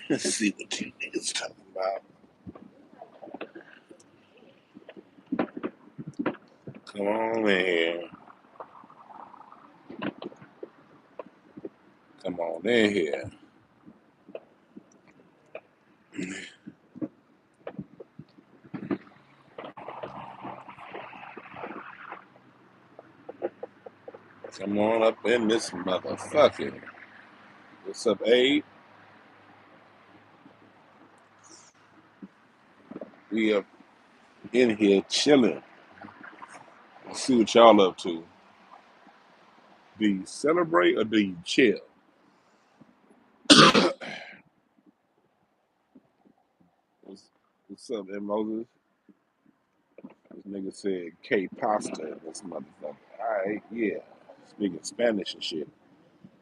Let's see what you niggas talking about. Come on in here. Come on in here. Come on up in this motherfucker. What's up, Abe? We up in here chilling. Let's see what y'all up to. Do you celebrate or do you chill? What's up, M. Moses? This nigga said K pasta in this motherfucker. Alright, yeah. Speaking Spanish and shit.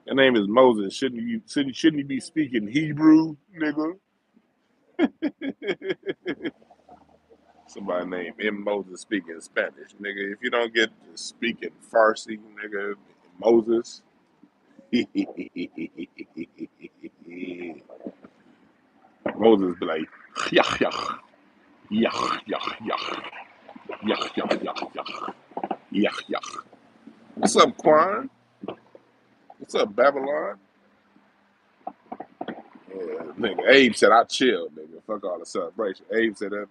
Your name is Moses. Shouldn't you be speaking Hebrew, nigga? Somebody named M. Moses speaking Spanish, nigga. If you don't get to speaking Farsi, nigga, Moses. Moses be like, yach, yach, yach, yach, yach, yach, yach, yach, yach, yach, yach. What's up, Quan? What's up, Babylon? Yeah, nigga, Abe said I chill, nigga. Fuck all the celebration. Abe said I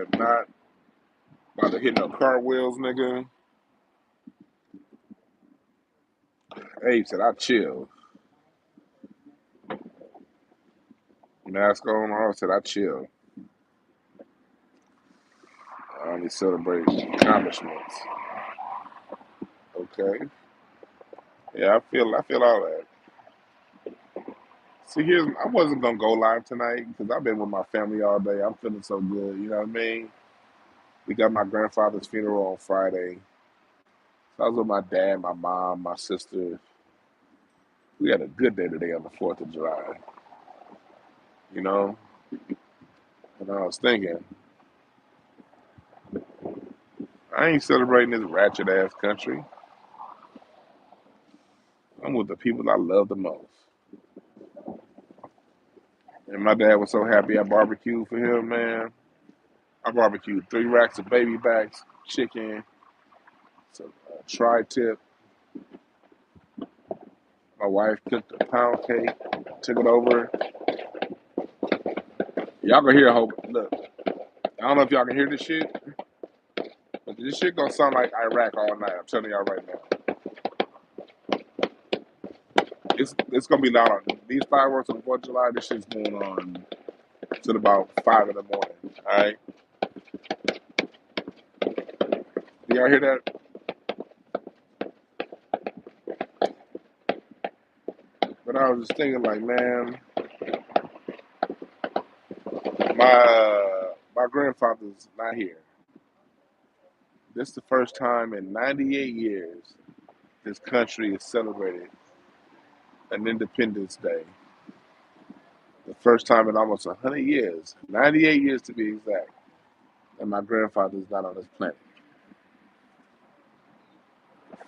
am not about to hit no cartwheels, nigga. Abe said I chill. Mask on, I said I chill. I only celebrate accomplishments. Okay. Yeah, I feel all that. See, I wasn't gonna go live tonight because I've been with my family all day. I'm feeling so good. You know what I mean? We got my grandfather's funeral on Friday. So I was with my dad, my mom, my sister. We had a good day today on the 4th of July. You know, and I was thinking, I ain't celebrating this ratchet ass country. I'm with the people I love the most. And my dad was so happy I barbecued for him, man. I barbecued 3 racks of baby backs, chicken, some tri-tip. My wife cooked a pound cake, took it over. Y'all can hear hope. Look, I don't know if y'all can hear this shit, but this shit gonna sound like Iraq all night. I'm telling y'all right now. It's gonna be loud on these fireworks on the 4th of July. This shit's going on till about 5 in the morning. All right, do y'all hear that? But I was just thinking, like, man, my grandfather's not here. This is the first time in 98 years this country has celebrated an Independence Day. The first time in almost 100 years, 98 years to be exact, and my grandfather's not on this planet.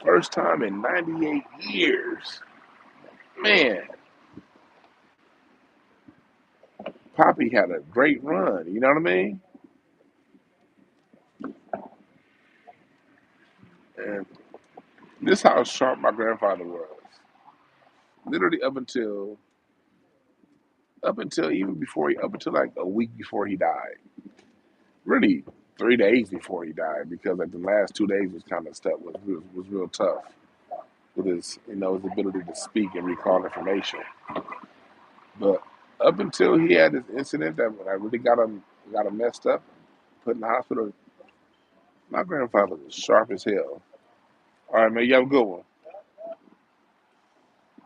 First time in 98 years. Man, Poppy had a great run, you know what I mean? And this how sharp my grandfather was. Literally up until like a week before he died. Really 3 days before he died, because like the last 2 days was kind of stuff was real tough with his ability to speak and recall information. But up until he had this incident that when I really got him messed up, put in the hospital, my grandfather was sharp as hell. All right, man, you have a good one.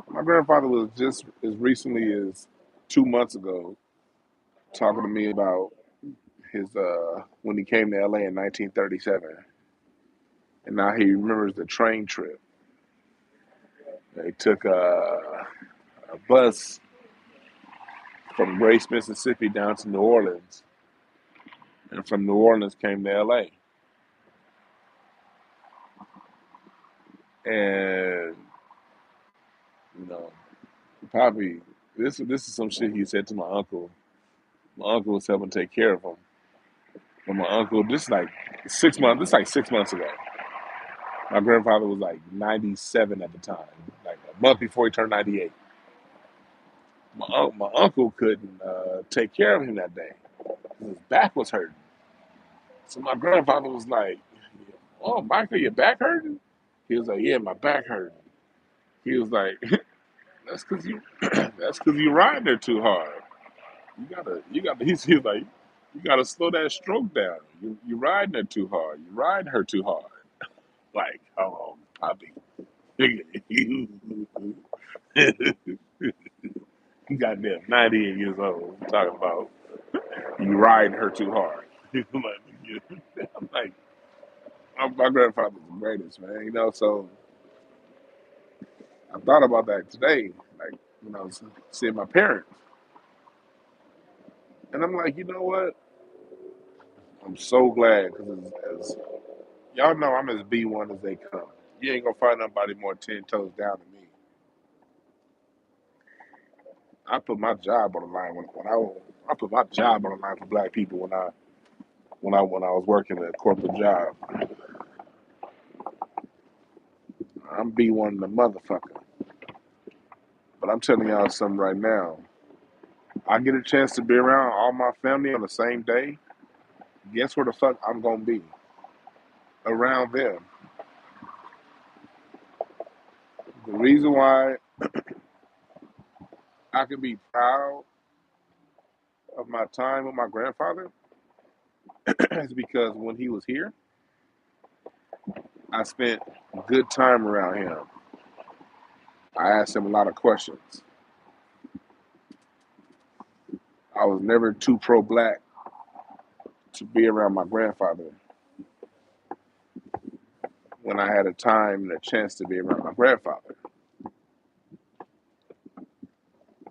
My grandfather was just as recently as 2 months ago talking to me about his when he came to LA in 1937, and now he remembers the train trip. They took a bus from Grace, Mississippi, down to New Orleans, and from New Orleans came to LA. And you know, Poppy this is some shit he said to my uncle. My uncle was helping take care of him. But my uncle, this is like 6 months. This is like 6 months ago. My grandfather was like 97 at the time, like a month before he turned 98. My uncle couldn't take care of him that day. His back was hurting. So my grandfather was like, "Oh, Michael, your back hurting?" He was like, "Yeah, my back hurting." He was like, "That's because you, that's because you riding there too hard. You gotta." He's like, "You gotta slow that stroke down. You riding her too hard. You riding her too hard." Like, oh, Poppy, you goddamn 98 years old talking about you riding her too hard. I'm like, I'm like, my grandfather's the greatest, man. So I thought about that today, like when I was seeing my parents, and I'm like, you know what? I'm so glad because as y'all know, I'm as B1 as they come. You ain't gonna find nobody more 10 toes down than me. I put my job on the line I put my job on the line for black people when I was working a corporate job. I'm B1 the motherfucker. But I'm telling y'all something right now. I get a chance to be around all my family on the same day. Guess where the fuck I'm gonna be? Around them. The reason why I can be proud of my time with my grandfather is because when he was here, I spent good time around him. I asked him a lot of questions. I was never too pro black to be around my grandfather when I had a time and a chance to be around my grandfather.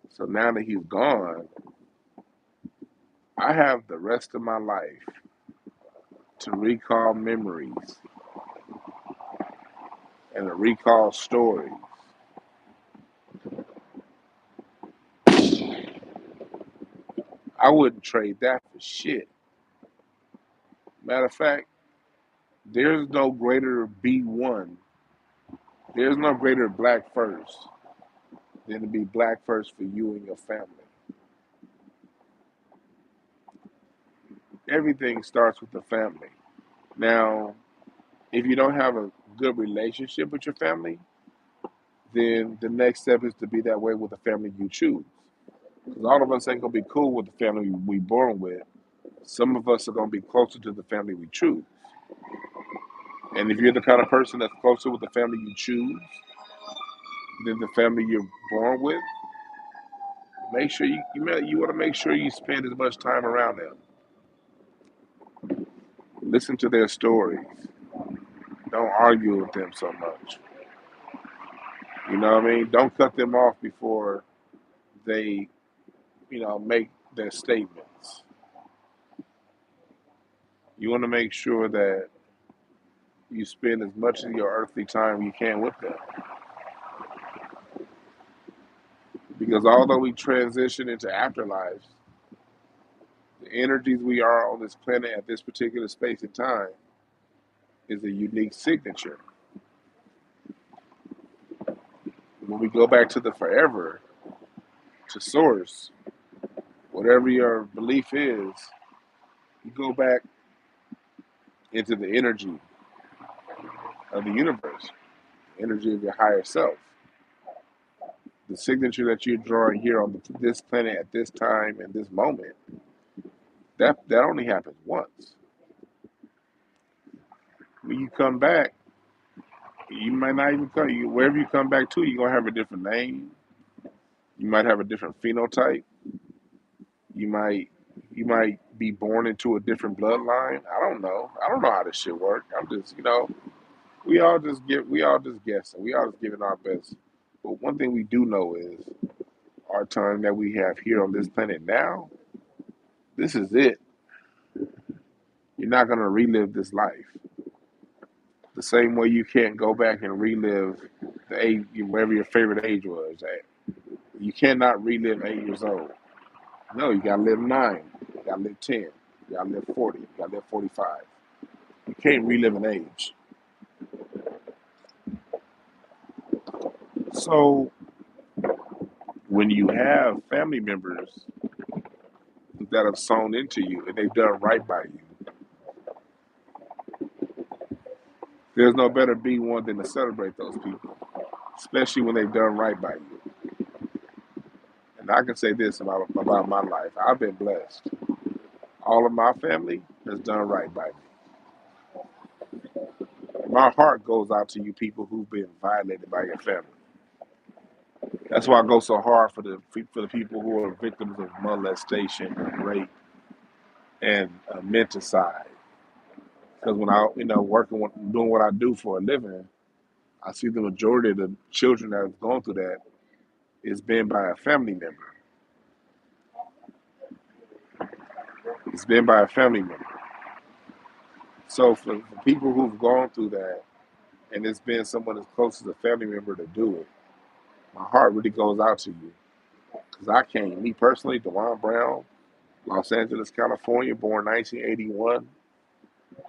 So now that he's gone, I have the rest of my life to recall memories and to recall stories. I wouldn't trade that for shit. Matter of fact, there's no greater B1, there's no greater black first than to be black first for you and your family. Everything starts with the family. Now, if you don't have a good relationship with your family, then the next step is to be that way with the family you choose. Because all of us ain't gonna be cool with the family we born with. Some of us are gonna be closer to the family we choose. And if you're the kind of person that's closer with the family you choose than the family you're born with, make sure you want to make sure you spend as much time around them. Listen to their stories. Don't argue with them so much. You know what I mean? Don't cut them off before they, make their statements. You want to make sure that you spend as much of your earthly time you can with them. Because although we transition into afterlives, the energies we are on this planet at this particular space and time is a unique signature. When we go back to the forever, to source, whatever your belief is, you go back into the energy of the universe, the energy of your higher self. The signature that you're drawing here on this planet at this time and this moment, that only happens once. When you come back, you might not even come. Wherever you come back to, you're gonna have a different name. You might have a different phenotype. You might you might be born into a different bloodline. I don't know. I don't know how this shit works. I'm just, we all just guessing. We all just giving our best. But one thing we do know is our time that we have here on this planet now, this is it. You're not gonna relive this life. The same way you can't go back and relive the age, wherever your favorite age was at. You cannot relive 8 years old. No, you gotta live 9. You gotta live 10. You gotta live 40. You gotta live 45. You can't relive an age. So when you have family members that have sown into you and they've done right by you, there's no better B1 than to celebrate those people, especially when they've done right by you. And I can say this about my life. I've been blessed. All of my family has done right by me. My heart goes out to you people who've been violated by your family. That's why I go so hard for the people who are victims of molestation, rape, and menticide. Because when I, doing what I do for a living, I see the majority of the children that have gone through that is been by a family member. It's been by a family member. So for people who've gone through that, and it's been someone as close as a family member to do it, my heart really goes out to you. Because I can't, me personally, DwannBrown, Los Angeles, California, born 1981,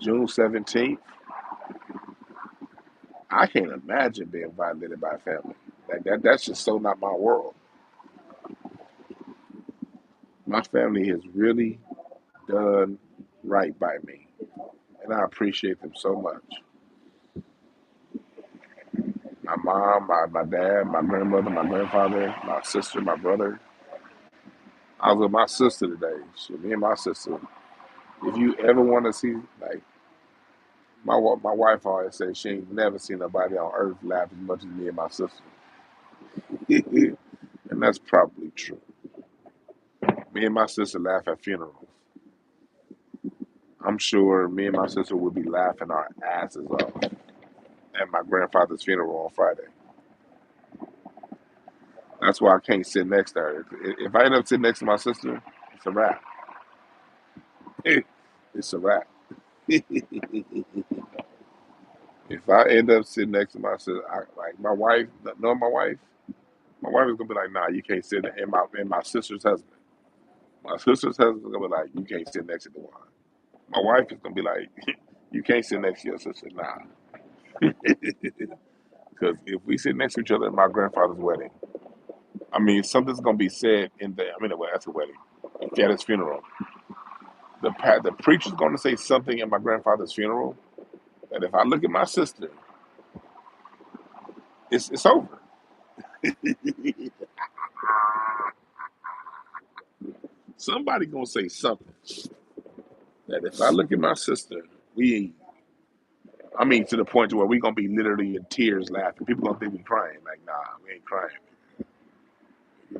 June 17th. I can't imagine being violated by a family. That's just so not my world. My family has really done right by me, and I appreciate them so much. My mom, my dad, my grandmother, my grandfather, my sister, my brother. I was with my sister today. Me and my sister. If you ever want to see, like, my wife always says she ain't never seen nobody on earth laugh as much as me and my sister. And that's probably true. Me and my sister laugh at funerals. I'm sure me and my sister would be laughing our asses off at my grandfather's funeral on Friday. That's why I can't sit next to her. If I end up sitting next to my sister, it's a wrap. It's a wrap. If I end up sitting next to my sister, like my wife, knowing my wife is gonna be like, "Nah, you can't sit." And my sister's husband, my sister's husband is gonna be like, "You can't sit next to the one." My wife is gonna be like, "You can't sit next to your sister." Nah, because if we sit next to each other at my grandfather's wedding, I mean, something's gonna be said in there. I mean, well, that's a wedding. At his funeral, the preacher's gonna say something at my grandfather's funeral that if I look at my sister, it's over. Somebody gonna say something that if I look at my sister, we, I mean, to the point to where we gonna be literally in tears laughing. People gonna think we crying. Like, nah, we ain't crying.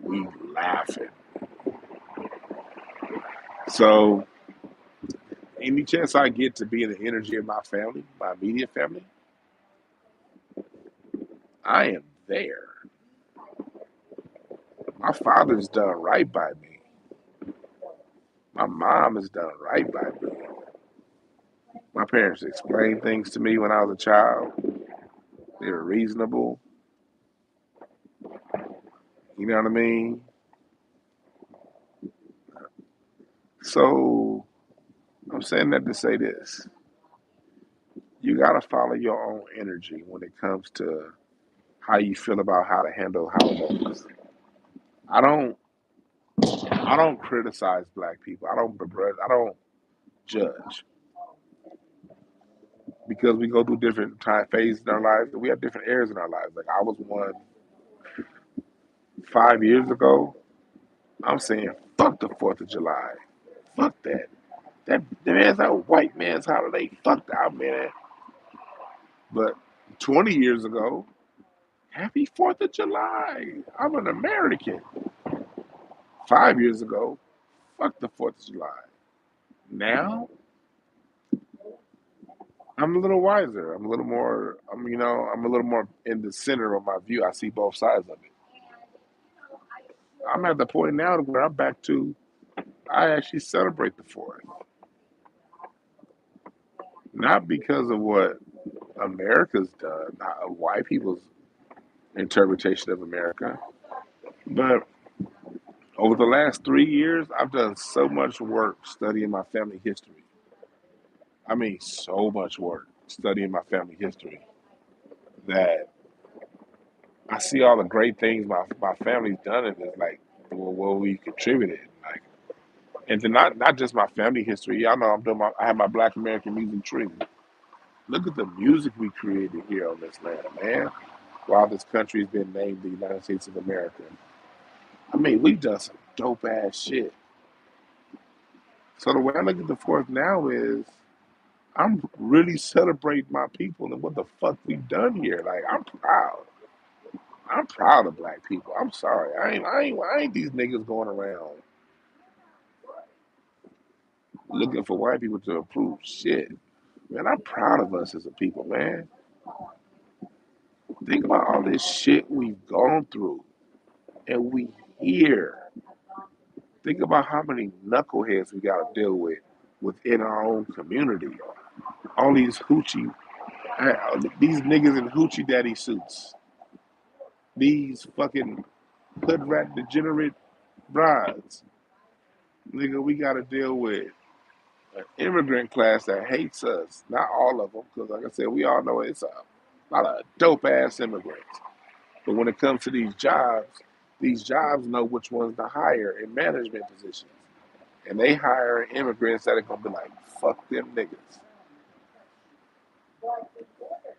We laughing. So, any chance I get to be in the energy of my family, my immediate family, I am there. My father's done right by me. My mom has done right by me. My parents explained things to me when I was a child. They were reasonable. You know what I mean? So I'm saying that to say this. You gotta follow your own energy when it comes to how you feel about how to handle holidays. I don't I don't criticize black people. I don't begrudge, I don't judge because we go through different time phases in our lives. We have different eras in our lives. Like I was one 5 years ago. I'm saying fuck the 4th of July. Fuck that. Man's a white man's holiday. Fuck that, man. But 20 years ago, happy 4th of July. I'm an American. 5 years ago, fuck the 4th of July. Now, I'm a little wiser. I'm a little more. I'm a little more in the center of my view. I see both sides of it. I'm at the point now where I'm back to. I actually celebrate the 4th, not because of what America's done, not of white people's interpretation of America, But over the last 3 years, I've done so much work studying my family history. I mean, so much work studying my family history that I see all the great things my family's done, and it's like, well, what we contributed, like, and then not just my family history. Y'all know I have my Black American music tree. Look at the music we created here on this land, man. While this country's been named the United States of America, I mean, we've done some dope ass shit. So the way I look at the fourth now is I'm really celebrating my people and what the fuck we've done here. Like, I'm proud. I'm proud of black people. I'm sorry. I ain't these niggas going around looking for white people to approve shit. Man, I'm proud of us as a people, man. Think about all this shit we've gone through and we here. Think about how many knuckleheads we got to deal with within our own community. All these these niggas in hoochie daddy suits. These fucking hood rat degenerate brides. Nigga, we got to deal with an immigrant class that hates us. Not all of them, because like I said, we all know it's a lot of dope ass immigrants. But when it comes to these jobs know which ones to hire in management positions. And they hire immigrants that are going to be like, fuck them niggas.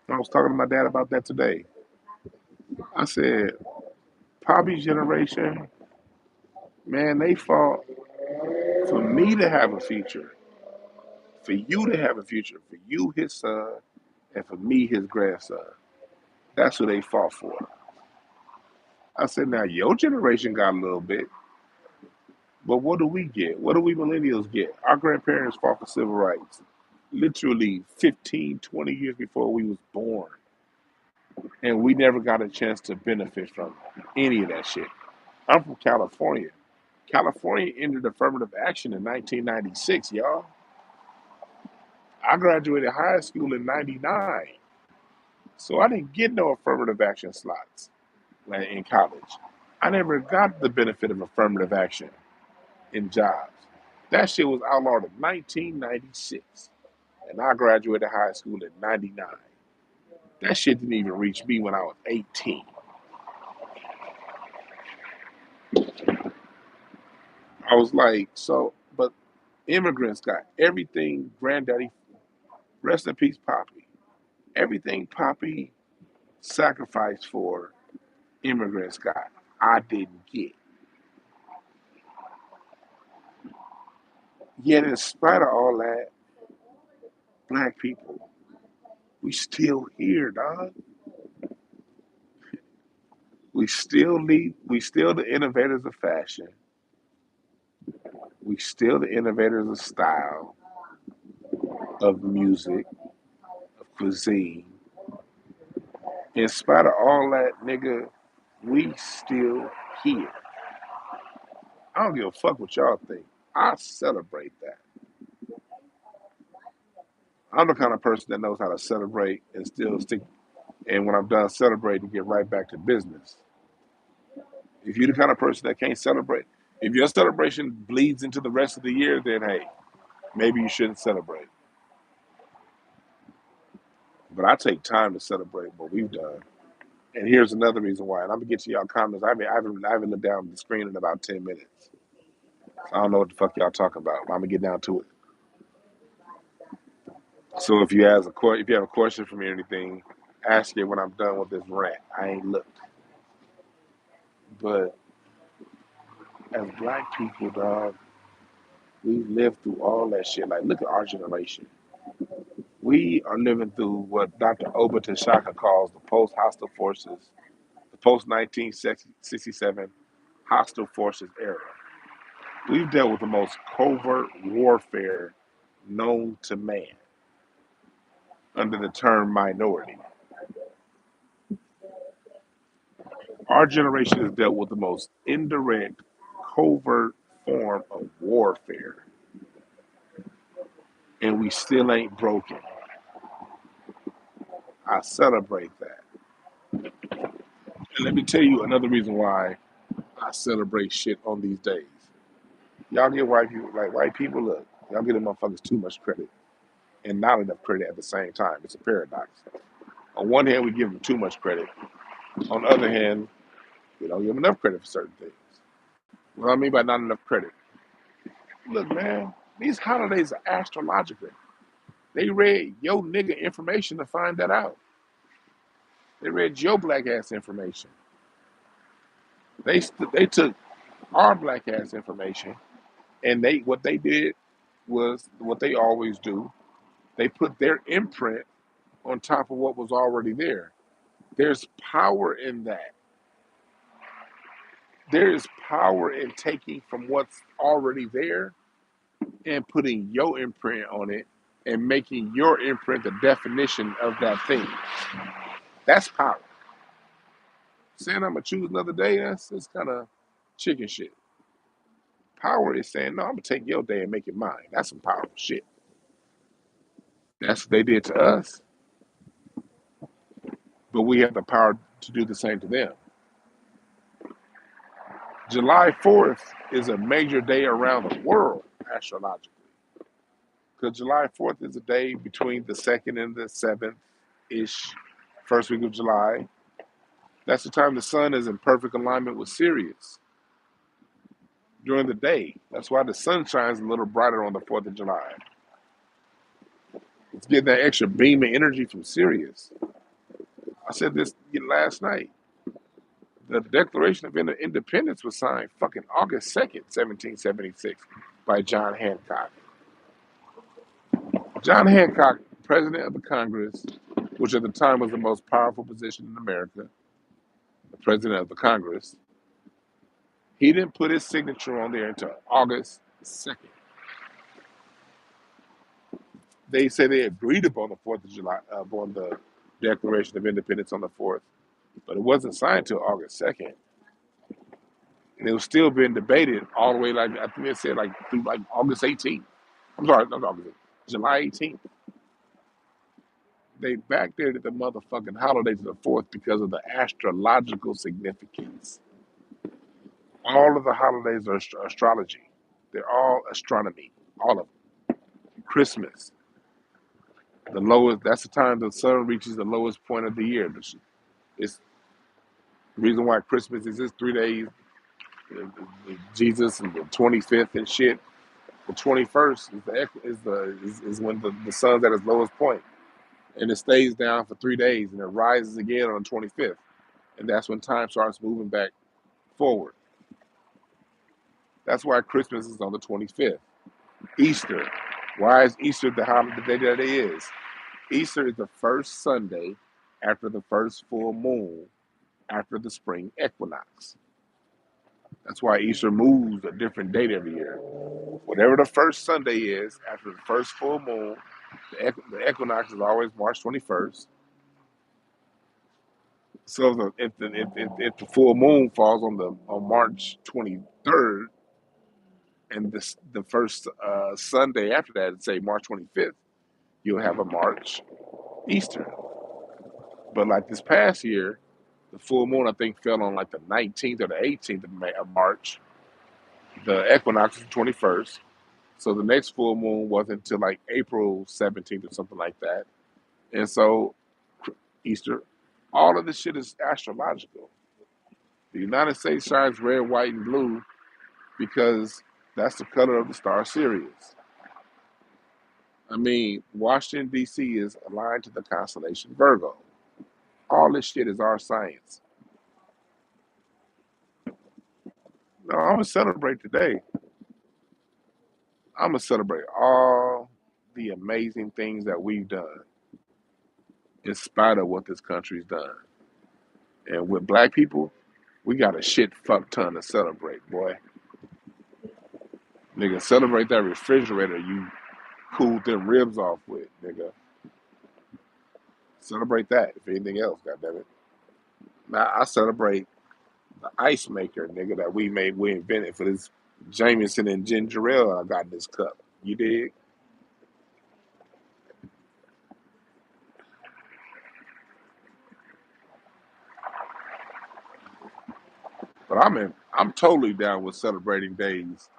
I was talking to my dad about that today. I said, Poppy's generation, man, they fought for me to have a future, for you to have a future, for you, his son, and for me, his grandson. That's who they fought for. I said, now your generation got a little bit, but what do we get? What do we millennials get? Our grandparents fought for civil rights literally 15, 20 years before we was born. And we never got a chance to benefit from any of that shit. I'm from California. California entered affirmative action in 1996, y'all. I graduated high school in 99. So I didn't get no affirmative action slots in college. I never got the benefit of affirmative action in jobs. That shit was outlawed in 1996. And I graduated high school in 99. That shit didn't even reach me when I was 18. I was like, so, but immigrants got everything granddaddy, rest in peace, Poppy. Everything Poppy sacrificed for immigrants got, I didn't get. Yet, in spite of all that, black people, we still here, dog. We still the innovators of fashion. We still the innovators of style, of music, of cuisine. In spite of all that, nigga, we still here. I don't give a fuck what y'all think. I celebrate that. I'm the kind of person that knows how to celebrate and still stick. And when I'm done celebrating, get right back to business. If you're the kind of person that can't celebrate, if your celebration bleeds into the rest of the year, then hey, maybe you shouldn't celebrate. But I take time to celebrate what we've done. And here's another reason why. And I'm gonna get to y'all comments. I haven't looked down the screen in about 10 minutes. So I don't know what the fuck y'all talking about. But I'm gonna get down to it. So if you if you have a question for me or anything, ask it when I'm done with this rant. I ain't looked. But as black people, dog, we've lived through all that shit. Like, look at our generation. We are living through what Dr. Obata Shaka calls the post-hostile forces, the post-1967 hostile forces era. We've dealt with the most covert warfare known to man under the term minority. Our generation has dealt with the most indirect, covert form of warfare, and we still ain't broken. I celebrate that. And let me tell you another reason why I celebrate shit on these days. Y'all give white people, look, y'all give them motherfuckers too much credit and not enough credit at the same time. It's a paradox. On one hand, we give them too much credit. On the other hand, we don't give them enough credit for certain things. What I mean by not enough credit? Look, man, these holidays are astrological. They read your nigga information to find that out. They read your black ass information. They took our black ass information and what they did was what they always do. They put their imprint on top of what was already there. There's power in that. There is power in taking from what's already there and putting your imprint on it and making your imprint the definition of that thing. That's power. Saying I'm gonna choose another day, that's kind of chicken shit. Power is saying, no, I'm gonna take your day and make it mine. That's some powerful shit. That's what they did to us, but we have the power to do the same to them. July 4th is a major day around the world, astrologically. Because July 4th is a day between the 2nd and the 7th-ish, first week of July. That's the time the sun is in perfect alignment with Sirius during the day. That's why the sun shines a little brighter on the 4th of July. It's getting that extra beam of energy from Sirius. I said this last night. The Declaration of Independence was signed fucking August 2nd, 1776 by John Hancock. John Hancock, president of the Congress, which at the time was the most powerful position in America, the president of the Congress, he didn't put his signature on there until August 2nd. They say they agreed upon the 4th of July, upon the Declaration of Independence on the 4th, but it wasn't signed until August 2nd. And it was still being debated all the way, like, I think they said, like, through, like, August 18th. I'm sorry, not August, July 18th. They backdated the motherfucking holiday to the 4th because of the astrological significance. All of the holidays are astrology. They're all astronomy, all of them. Christmas, the lowest, that's the time the sun reaches the lowest point of the year. It's the reason why Christmas is just 3 days, Jesus and the 25th and shit. The 21st is when the sun's at its lowest point, and it stays down for 3 days, and it rises again on the 25th, and that's when time starts moving back forward. That's why Christmas is on the 25th. Easter. Why is Easter the day that it is? Easter is the first Sunday after the first full moon after the spring equinox. That's why Easter moves a different date every year. Whatever the first Sunday is after the first full moon, the equinox is always March 21st. So if the full moon falls on March 23rd, and the first Sunday after that, say March 25th, you'll have a March Easter. But like this past year, the full moon I think fell on like the 19th or the 18th of March. The equinox is the 21st. So the next full moon wasn't until like April 17th or something like that. And so Easter, all of this shit is astrological. The United States shines red, white, and blue because that's the color of the star Sirius. I mean, Washington, D.C. is aligned to the constellation Virgo. All this shit is our science. No, I'm going to celebrate today. I'm going to celebrate all the amazing things that we've done in spite of what this country's done. And with black people, we got a shit fuck ton to celebrate, boy. Nigga, celebrate that refrigerator you cooled them ribs off with, nigga. Celebrate that, if anything else, goddammit. Now, I celebrate the ice maker, nigga, that we invented for this Jameson and ginger ale I got in this cup. You dig? But I'm totally down with celebrating days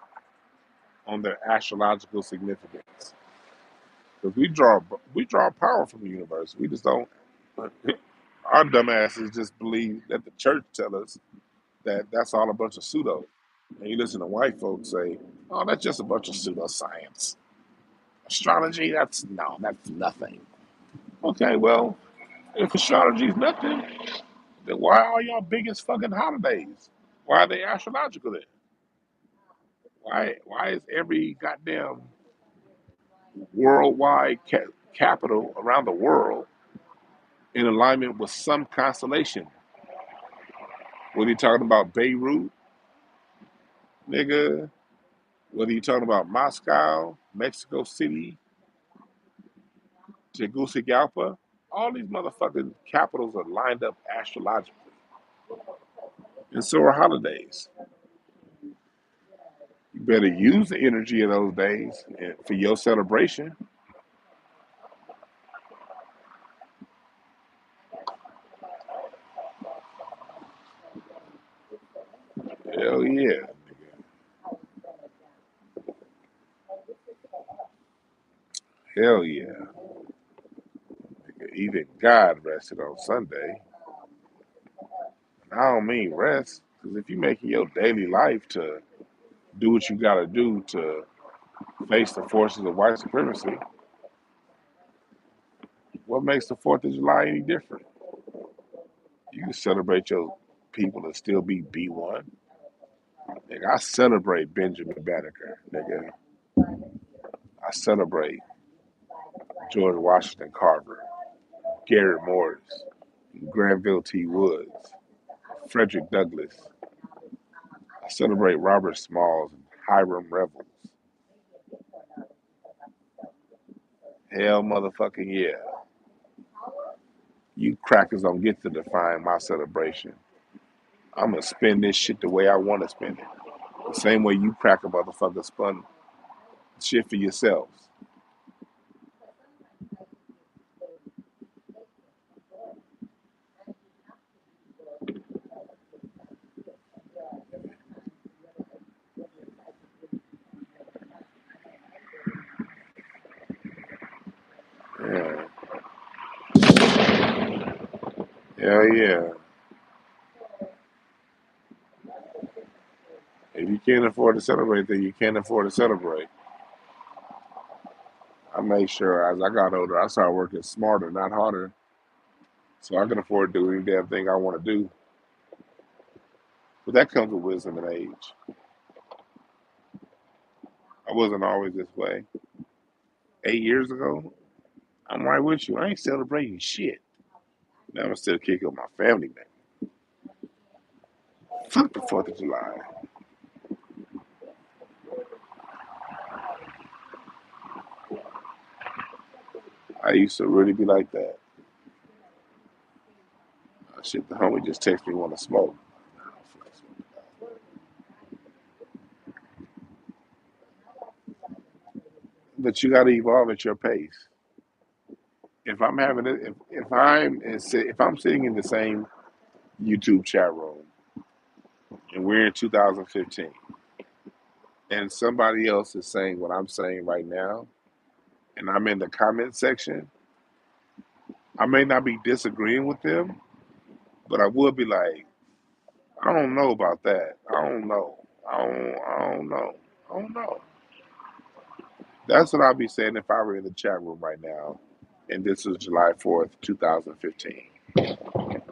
on their astrological significance because we draw power from the universe. We just don't. Our dumbasses just believe that the church tell us that that's all a bunch of pseudo. And you listen to white folks say, "Oh, that's just a bunch of pseudoscience. Astrology, that's nothing." Okay, well, if astrology is nothing, then why are y'all biggest fucking holidays? Why are they astrological then? Why is every goddamn worldwide capital around the world in alignment with some constellation? Whether you're talking about Beirut, nigga, whether you're talking about Moscow, Mexico City, Tegucigalpa, all these motherfucking capitals are lined up astrologically. And so are holidays. You better use the energy of those days for your celebration. Hell yeah. Hell yeah. Even God rested on Sunday. And I don't mean rest, because if you're making your daily life to do what you got to do to face the forces of white supremacy, what makes the 4th of July any different? You can celebrate your people and still be B1. Nigga, I celebrate Benjamin Banneker, nigga. I celebrate George Washington Carver, Garrett Morris, Granville T. Woods, Frederick Douglass. I celebrate Robert Smalls and Hiram Revels. Hell motherfucking yeah. You crackers don't get to define my celebration. I'm gonna spend this shit the way I want to spend it. The same way you cracker motherfuckers spun shit for yourselves. Yeah. Hell yeah. If you can't afford to celebrate, then you can't afford to celebrate. I made sure as I got older, I started working smarter, not harder, so I can afford to do any damn thing I want to do. But that comes with wisdom and age. I wasn't always this way. 8 years ago, I'm right with you. I ain't celebrating shit. Now I'm still kicking with my family, man. Fuck the 4th of July. I used to really be like that. Shit, the homie just texted me want to smoke. But you got to evolve at your pace. If I'm having it, if I'm sitting in the same YouTube chat room and we're in 2015 and somebody else is saying what I'm saying right now and I'm in the comment section, I may not be disagreeing with them, but I would be like, I don't know about that. I don't know. I don't know. I don't know. That's what I'd be saying if I were in the chat room right now and this was July 4th, 2015.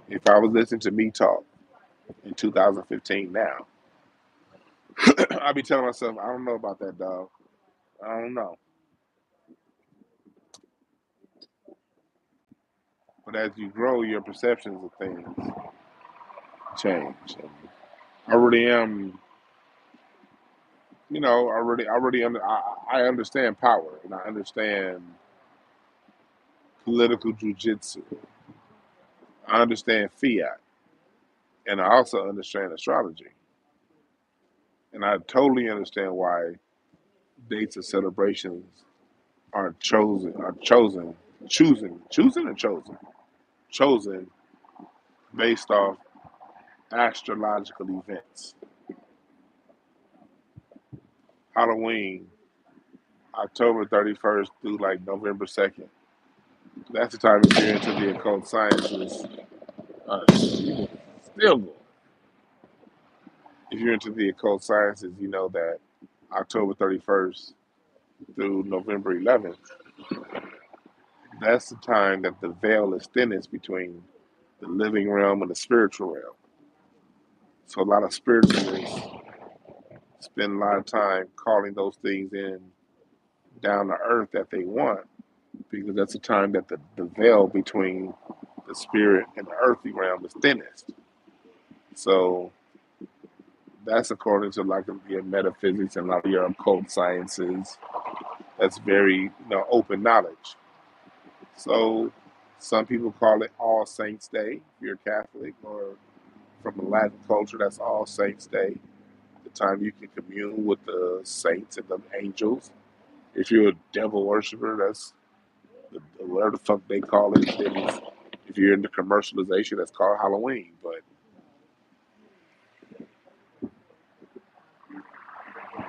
If I was listening to me talk in 2015 now, I'd be telling myself, I don't know about that, dog. I don't know. But as you grow, your perceptions of things change. And I really am, I understand power and I understand political jujitsu. I understand fiat and I also understand astrology. And I totally understand why dates and celebrations chosen based off astrological events. Halloween, October 31st through like November 2nd. That's the time if you're into the occult sciences. People still go. If you're into the occult sciences, you know that October 31st through November 11th, that's the time that the veil is thinnest between the living realm and the spiritual realm. So a lot of spiritualists spend a lot of time calling those things in down to earth that they want, because that's the time that the veil between the spirit and the earthly realm is thinnest. So that's according to like your metaphysics and a lot of your occult sciences. That's very, open knowledge. So some people call it All Saints Day. If you're Catholic or from the Latin culture, that's All Saints Day. The time you can commune with the saints and the angels. If you're a devil worshiper, that's whatever the fuck they call it. If you're into commercialization, that's called Halloween. But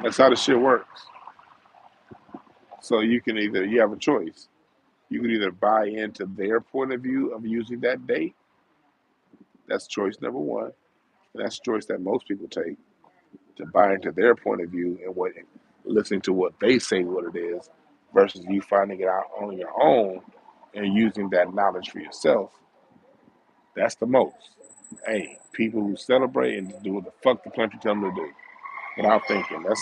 that's how the shit works. So you have a choice. You can either buy into their point of view of using that date. That's choice number one. And that's choice that most people take, to buy into their point of view and listening to what they say what it is, versus you finding it out on your own and using that knowledge for yourself. That's the most. Hey, people who celebrate and do what the fuck the country tell them to do without thinking. That's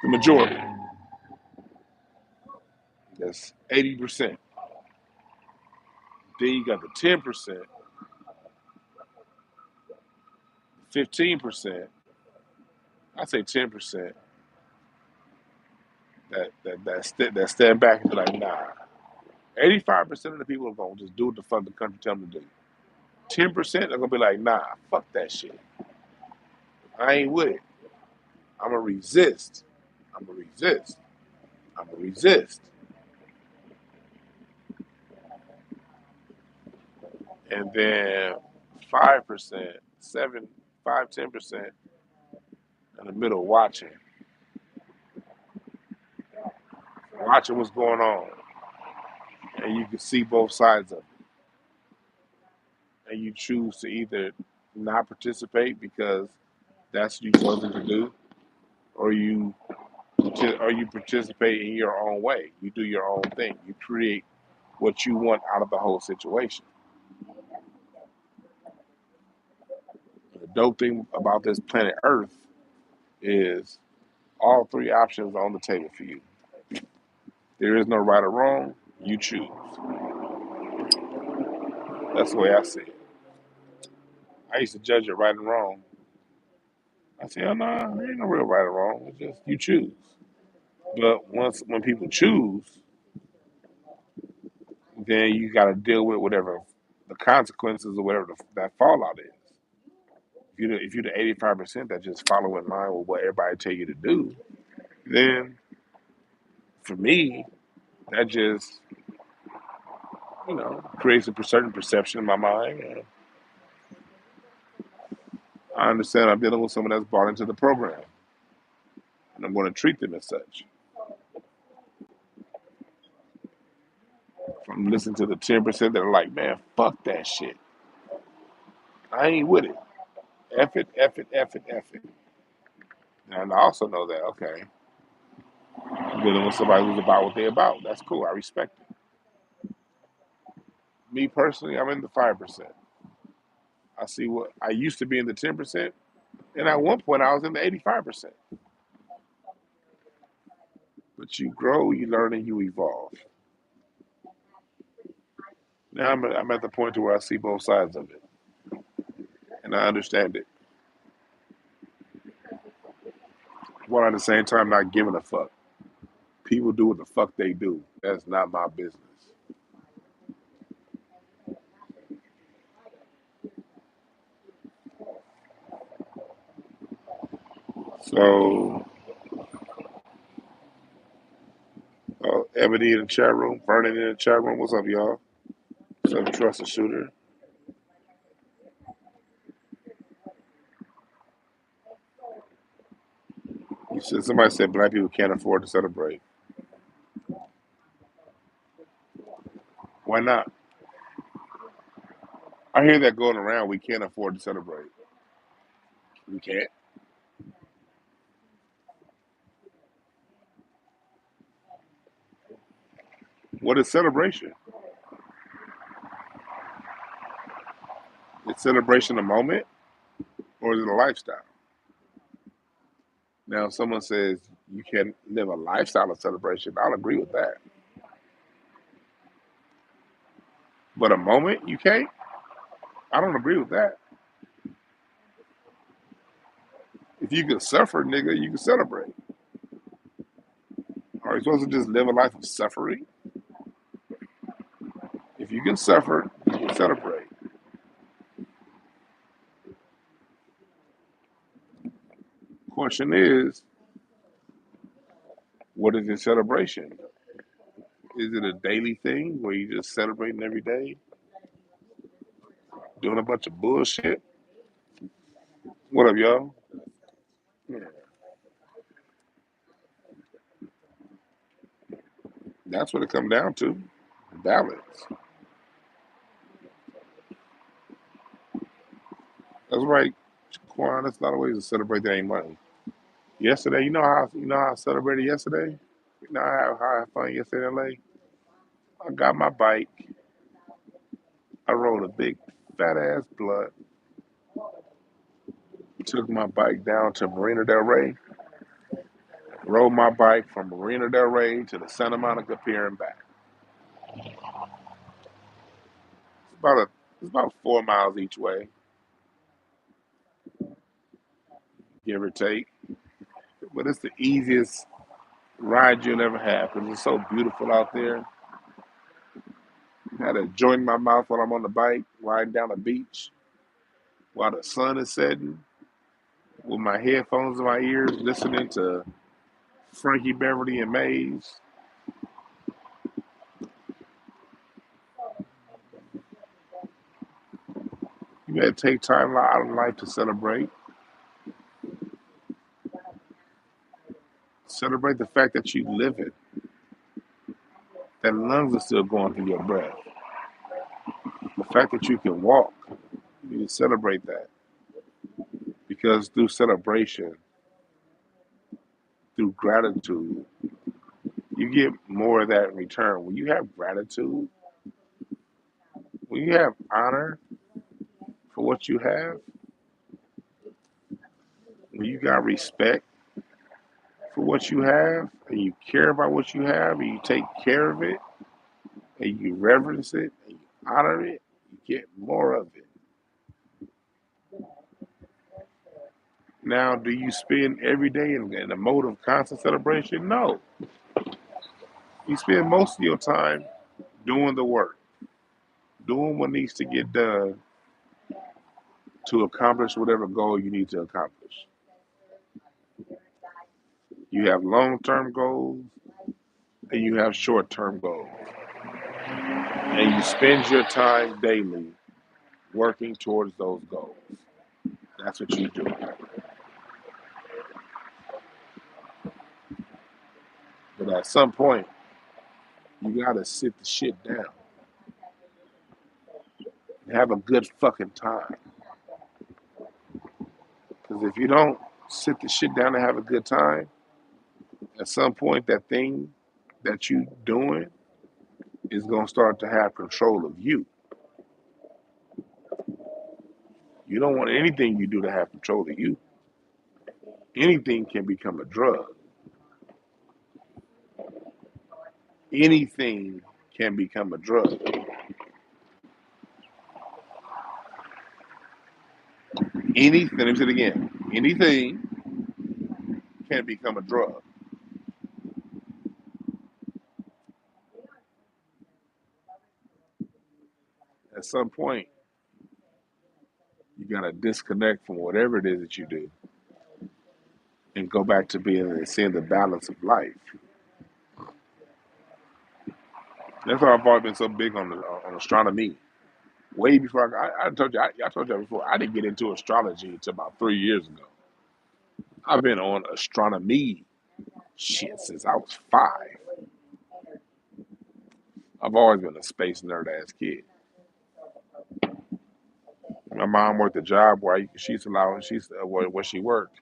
the majority. That's 80%. Then you got the 10%, 15%. I say 10% that stand back and be like, nah. 85% of the people are gonna just do what the fuck the country tell them to do. 10% are gonna be like, nah, fuck that shit. I ain't with it. I'm gonna resist. I'm gonna resist. I'm gonna resist. And then 5%, 7, 5, 10% in the middle watching what's going on. And you can see both sides of it. And you choose to either not participate because that's what you chosen to do, or you participate in your own way. You do your own thing. You create what you want out of the whole situation. The dope thing about this planet Earth is all three options are on the table for you. There is no right or wrong. You choose. That's the way I see it. I used to judge it right and wrong. I say, oh no, there ain't no real right or wrong. It's just you choose. But when people choose, then you got to deal with whatever the consequences or whatever that fallout is. If you're the 85% that just follow in line with what everybody tell you to do, then for me, that just creates a certain perception in my mind. And I understand I'm dealing with someone that's bought into the program, and I'm going to treat them as such. If I'm listening to the 10% that are like, man, fuck that shit. I ain't with it. F it, F it, F it, F it. And I also know that, okay, I'm dealing with somebody who's about what they're about. That's cool. I respect it. Me personally, I'm in the 5%. I see what I used to be in the 10%, and at one point I was in the 85%. But you grow, you learn, and you evolve. Now I'm at the point to where I see both sides of it, and I understand it, while at the same time not giving a fuck. People do what the fuck they do. That's not my business. So, Ebony in the chat room, Vernon in the chat room. What's up, y'all? What's up, Trust a Shooter? You said somebody said black people can't afford to celebrate. Why not? I hear that going around. We can't afford to celebrate. We can't. What is celebration? Is celebration a moment or is it a lifestyle? Now, if someone says you can live a lifestyle of celebration, I'll agree with that. But a moment, you can't? I don't agree with that. If you can suffer, nigga, you can celebrate. Are you supposed to just live a life of suffering? If you can suffer, you can celebrate. Question is, what is your celebration? Is it a daily thing where you just celebrating every day, doing a bunch of bullshit? What up, y'all? Yeah, that's what it comes down to. Balance. That's right, Quan. There's a lot of ways to celebrate that ain't money. Yesterday, you know how I celebrated yesterday? You know how I had fun yesterday in LA? I got my bike. I rode a big fat ass blunt. Took my bike down to Marina Del Rey. Rode my bike from Marina Del Rey to the Santa Monica Pier and back. It's about a it's about 4 miles each way, give or take. But it's the easiest ride you'll ever have because it's so beautiful out there. Had a joint in my mouth while I'm on the bike, riding down the beach while the sun is setting, with my headphones in my ears, listening to Frankie Beverly and Maze. You gotta take time out of life to celebrate. Celebrate the fact that you live it, that lungs are still going through your breath. The fact that you can walk, you need to celebrate that. Because through celebration, through gratitude, you get more of that in return. When you have gratitude, when you have honor for what you have, when you got respect for what you have, and you care about what you have, and you take care of it, and you reverence it, and you honor it, you get more of it. Now, do you spend every day in a mode of constant celebration? No. You spend most of your time doing the work, doing what needs to get done to accomplish whatever goal you need to accomplish. You have long term goals and you have short term goals. And you spend your time daily working towards those goals. That's what you do. But at some point, you gotta sit the shit down and have a good fucking time. Because if you don't sit the shit down and have a good time, at some point that thing that you doing is gonna start to have control of you. You don't want anything you do to have control of you. Anything can become a drug. Anything can become a drug. Anything, let me say it again. Anything can become a drug. At some point, you gotta disconnect from whatever it is that you do and go back to being seeing the balance of life. That's why I've always been so big on astronomy. Way before I told you, I told you before, I didn't get into astrology until about 3 years ago. I've been on astronomy shit since I was 5. I've always been a space nerd ass kid. My mom worked a job where where she worked.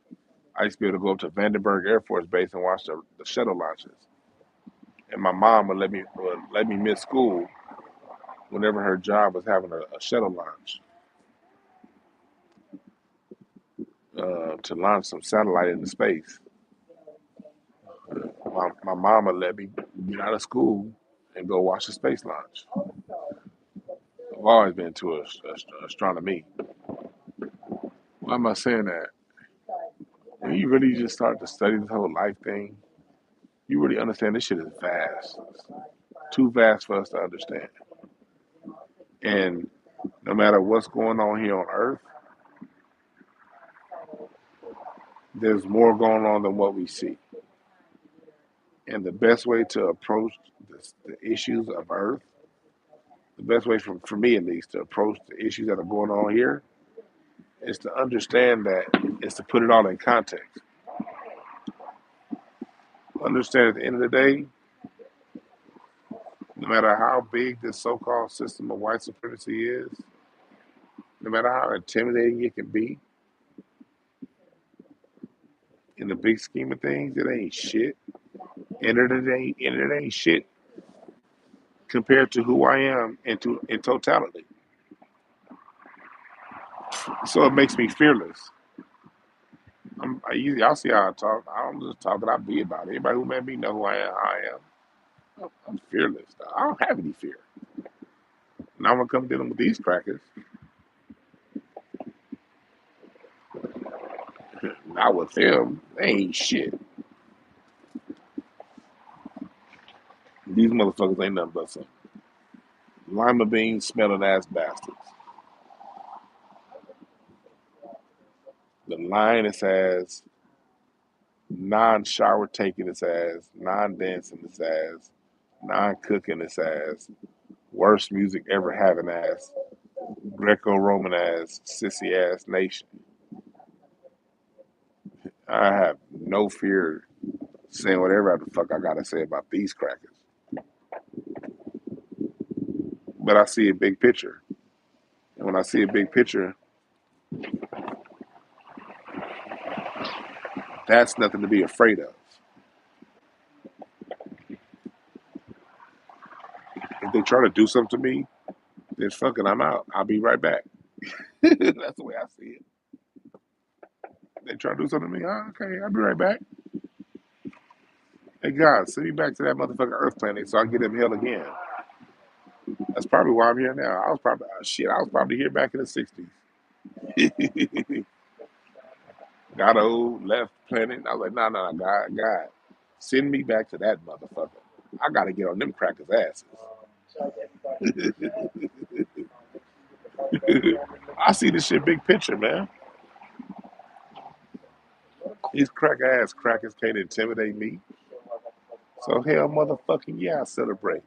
I used to be able to go up to Vandenberg Air Force Base and watch the shuttle launches. And my mom would let me miss school whenever her job was having a shuttle launch to launch some satellite into space. My mom would let me get out of school and go watch the space launch. I've always been into astronomy. Why am I saying that? When you really just start to study this whole life thing, you really understand this shit is vast. It's too vast for us to understand. And no matter what's going on here on Earth, there's more going on than what we see. And the best way to approach the issues of Earth, the best way for me at least to approach the issues that are going on here is to understand that, is to put it all in context. Understand at the end of the day, no matter how big this so-called system of white supremacy is, no matter how intimidating it can be, in the big scheme of things, it ain't shit. And it ain't shit compared to who I am in totality. So it makes me fearless. Y'all see how I talk. I don't just talk it, I be about it. Anybody who met me know who I am. I'm fearless. I don't have any fear. Now I'm gonna come dealing with these crackers. Not with them. They ain't shit. These motherfuckers ain't nothing but some lima bean smelling ass bastards. The lioness ass, non-shower taking its ass, non-dancing its ass, non-cooking its ass, worst music ever having ass, Greco-Roman ass, sissy ass nation. I have no fear saying whatever the fuck I gotta say about these crackers. But I see a big picture. And when I see a big picture, that's nothing to be afraid of. If they try to do something to me, then fucking I'm out. I'll be right back. That's the way I see it. If they try to do something to me, okay, I'll be right back. Hey God, send me back to that motherfucking Earth planet so I can get in hell again. That's probably why I'm here now. I was probably here back in the 60s. Got old, left planet. I was like, no, God, send me back to that motherfucker. I gotta get on them crackers' asses. I see this shit big picture, man. These crackers can't intimidate me. So hell, motherfucking yeah, I celebrate.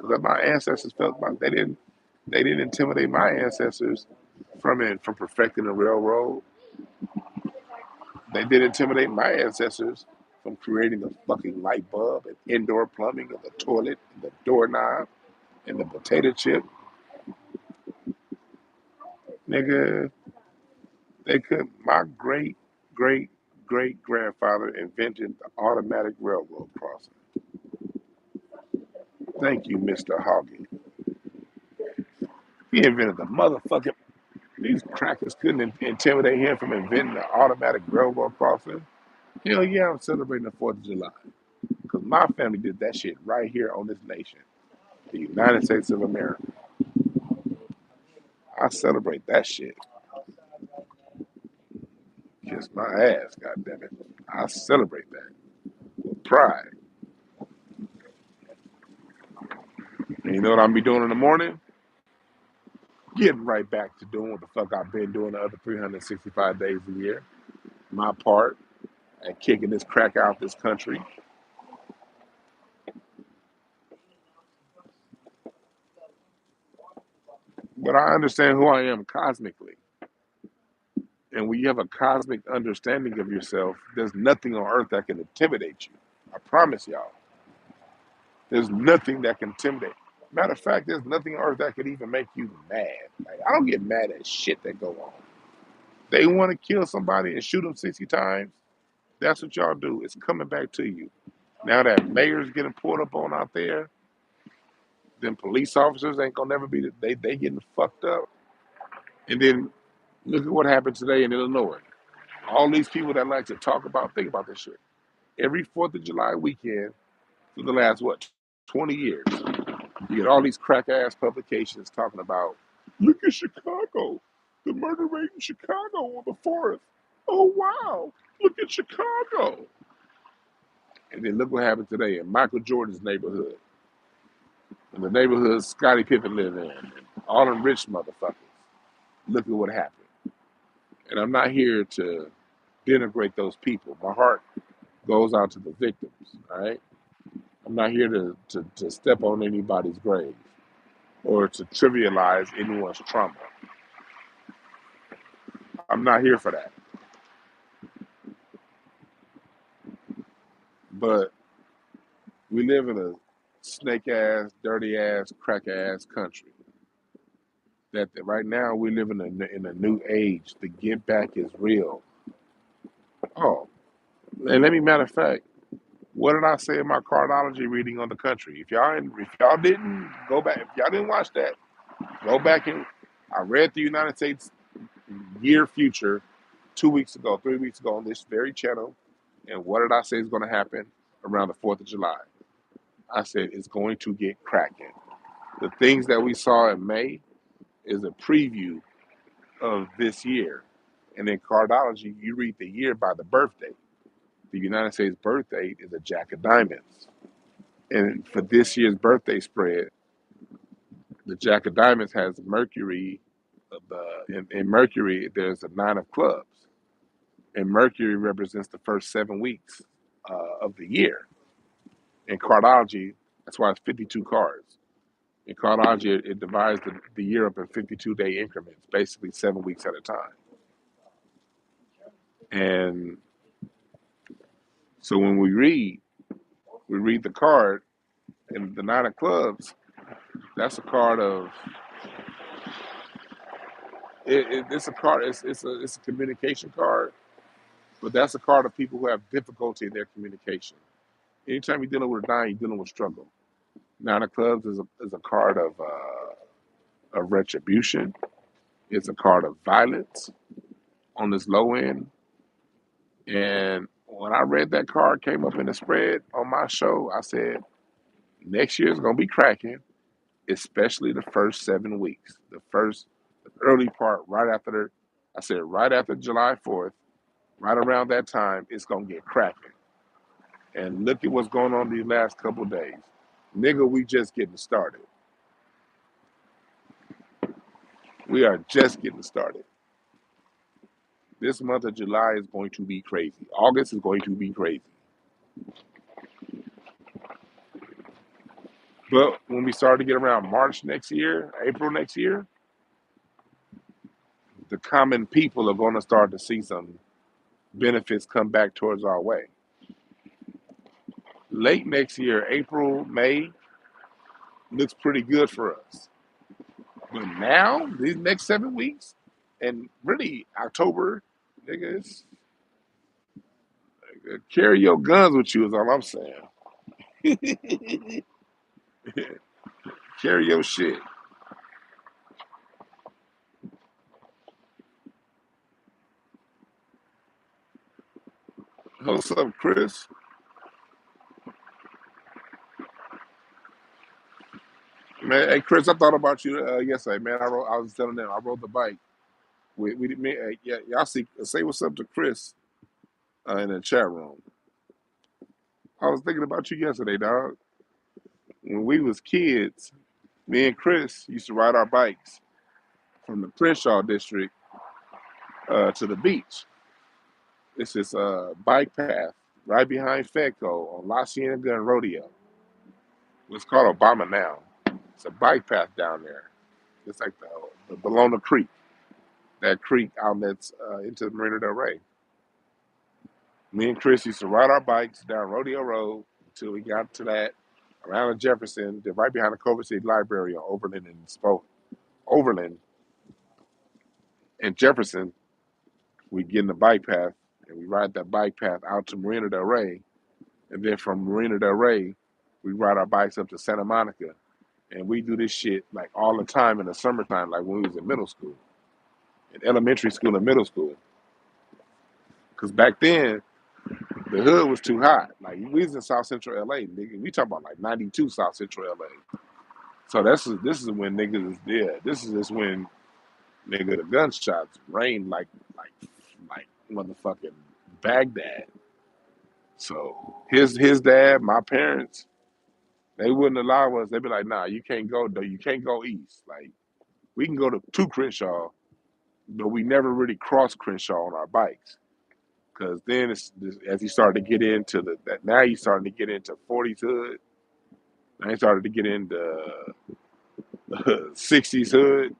Because my ancestors felt like they didn't intimidate my ancestors from perfecting the railroad. They did intimidate my ancestors from creating the fucking light bulb and indoor plumbing and the toilet and the doorknob and the potato chip. Nigga, they could. My great grandfather invented the automatic railroad crossing. Thank you, Mr. Hoggy. He invented the motherfucking. These crackers couldn't intimidate him from inventing the automatic railroad crossing. Hell yeah, I'm celebrating the 4th of July. Because my family did that shit right here on this nation, the United States of America. I celebrate that shit. Kiss my ass, goddammit. I celebrate that with pride. And you know what I'm be doing in the morning? Getting right back to doing what the fuck I've been doing the other 365 days a year. My part at kicking this crack out this country. But I understand who I am cosmically. And when you have a cosmic understanding of yourself, there's nothing on earth that can intimidate you. I promise y'all. There's nothing that can intimidate. Matter of fact, there's nothing on earth that could even make you mad. Like, I don't get mad at shit that go on. They want to kill somebody and shoot them 60 times. That's what y'all do. It's coming back to you. Now that mayor's getting pulled up on out there, then police officers ain't gonna never be. They getting fucked up. And then look at what happened today in Illinois. All these people that like to talk about, think about this shit. Every 4th of July weekend for the last, what, 20 years, you get all these crack ass publications talking about, look at Chicago, the murder rate in Chicago on the 4th. Oh, wow, look at Chicago. And then look what happened today in Michael Jordan's neighborhood, in the neighborhood Scottie Pippen lived in, and all them rich motherfuckers. Look at what happened. And I'm not here to denigrate those people. My heart goes out to the victims, all right? I'm not here to step on anybody's grave or to trivialize anyone's trauma. I'm not here for that. But we live in a snake ass, dirty ass, crack ass country. That right now we live in a new age. The get back is real. Oh, and matter of fact, what did I say in my cardology reading on the country? If y'all didn't go back, if y'all didn't watch that, go back and I read the United States year future 2 weeks ago, 3 weeks ago on this very channel. And what did I say is going to happen around the 4th of July? I said it's going to get cracking. The things that we saw in May is a preview of this year. And in cardology, you read the year by the birth date. The United States birth date is a jack of diamonds. And for this year's birthday spread, the jack of diamonds has Mercury. In Mercury, there's a 9 of clubs. And Mercury represents the first 7 weeks of the year. In cardology, that's why it's 52 cards. In cardology, it divides the year up in 52-day increments, basically 7 weeks at a time. And so when we read the card, and the 9 of clubs, that's a card of it's a card. It's a communication card, but that's a card of people who have difficulty in their communication. Anytime you're dealing with a 9, you're dealing with struggle. 9 of clubs is a card of retribution. It's a card of violence on this low end. And when I read that card came up in the spread on my show, I said, next year's gonna be cracking, especially the first 7 weeks. The early part, right after July 4th, right around that time, it's gonna get cracking. And look at what's going on these last couple of days. Nigga, we just getting started. We are just getting started. This month of July is going to be crazy. August is going to be crazy. But when we start to get around March next year, April next year, the common people are going to start to see some benefits come back towards our way. Late next year, April, May, looks pretty good for us. But now, these next 7 weeks, and really October, niggas, carry your guns with you is all I'm saying. Carry your shit. What's up, Chris? Man, hey Chris, I thought about you yesterday, man. I was telling them I rode the bike. Yeah, y'all say what's up to Chris in the chat room. I was thinking about you yesterday, dog. When we was kids, me and Chris used to ride our bikes from the Crenshaw district to the beach. It's this bike path right behind Fedco on La Cienega and Rodeo. It's called Obama now. It's a bike path down there. It's like the Bologna Creek. that creek outlets into Marina Del Rey. Me and Chris used to ride our bikes down Rodeo Road until we got to that around Jefferson, then right behind the Culver City Library on Overland and Jefferson. We get in the bike path and we ride that bike path out to Marina Del Rey, and then from Marina Del Rey, we ride our bikes up to Santa Monica, and we do this shit like all the time in the summertime, like when we was in middle school, in elementary school and middle school. Cause back then the hood was too hot. Like we was in South Central LA, nigga. We talking about like 92 South Central LA. So this is when niggas is there. This is just when nigga the gunshots rain like motherfucking Baghdad. So his dad, my parents, they wouldn't allow us. They'd be like, nah, you can't go though. You can't go east. Like we can go to Crenshaw, but we never really crossed Crenshaw on our bikes. Cause then as you started to get into now you starting to get into 40s hood. Now you started to get into 60s hood.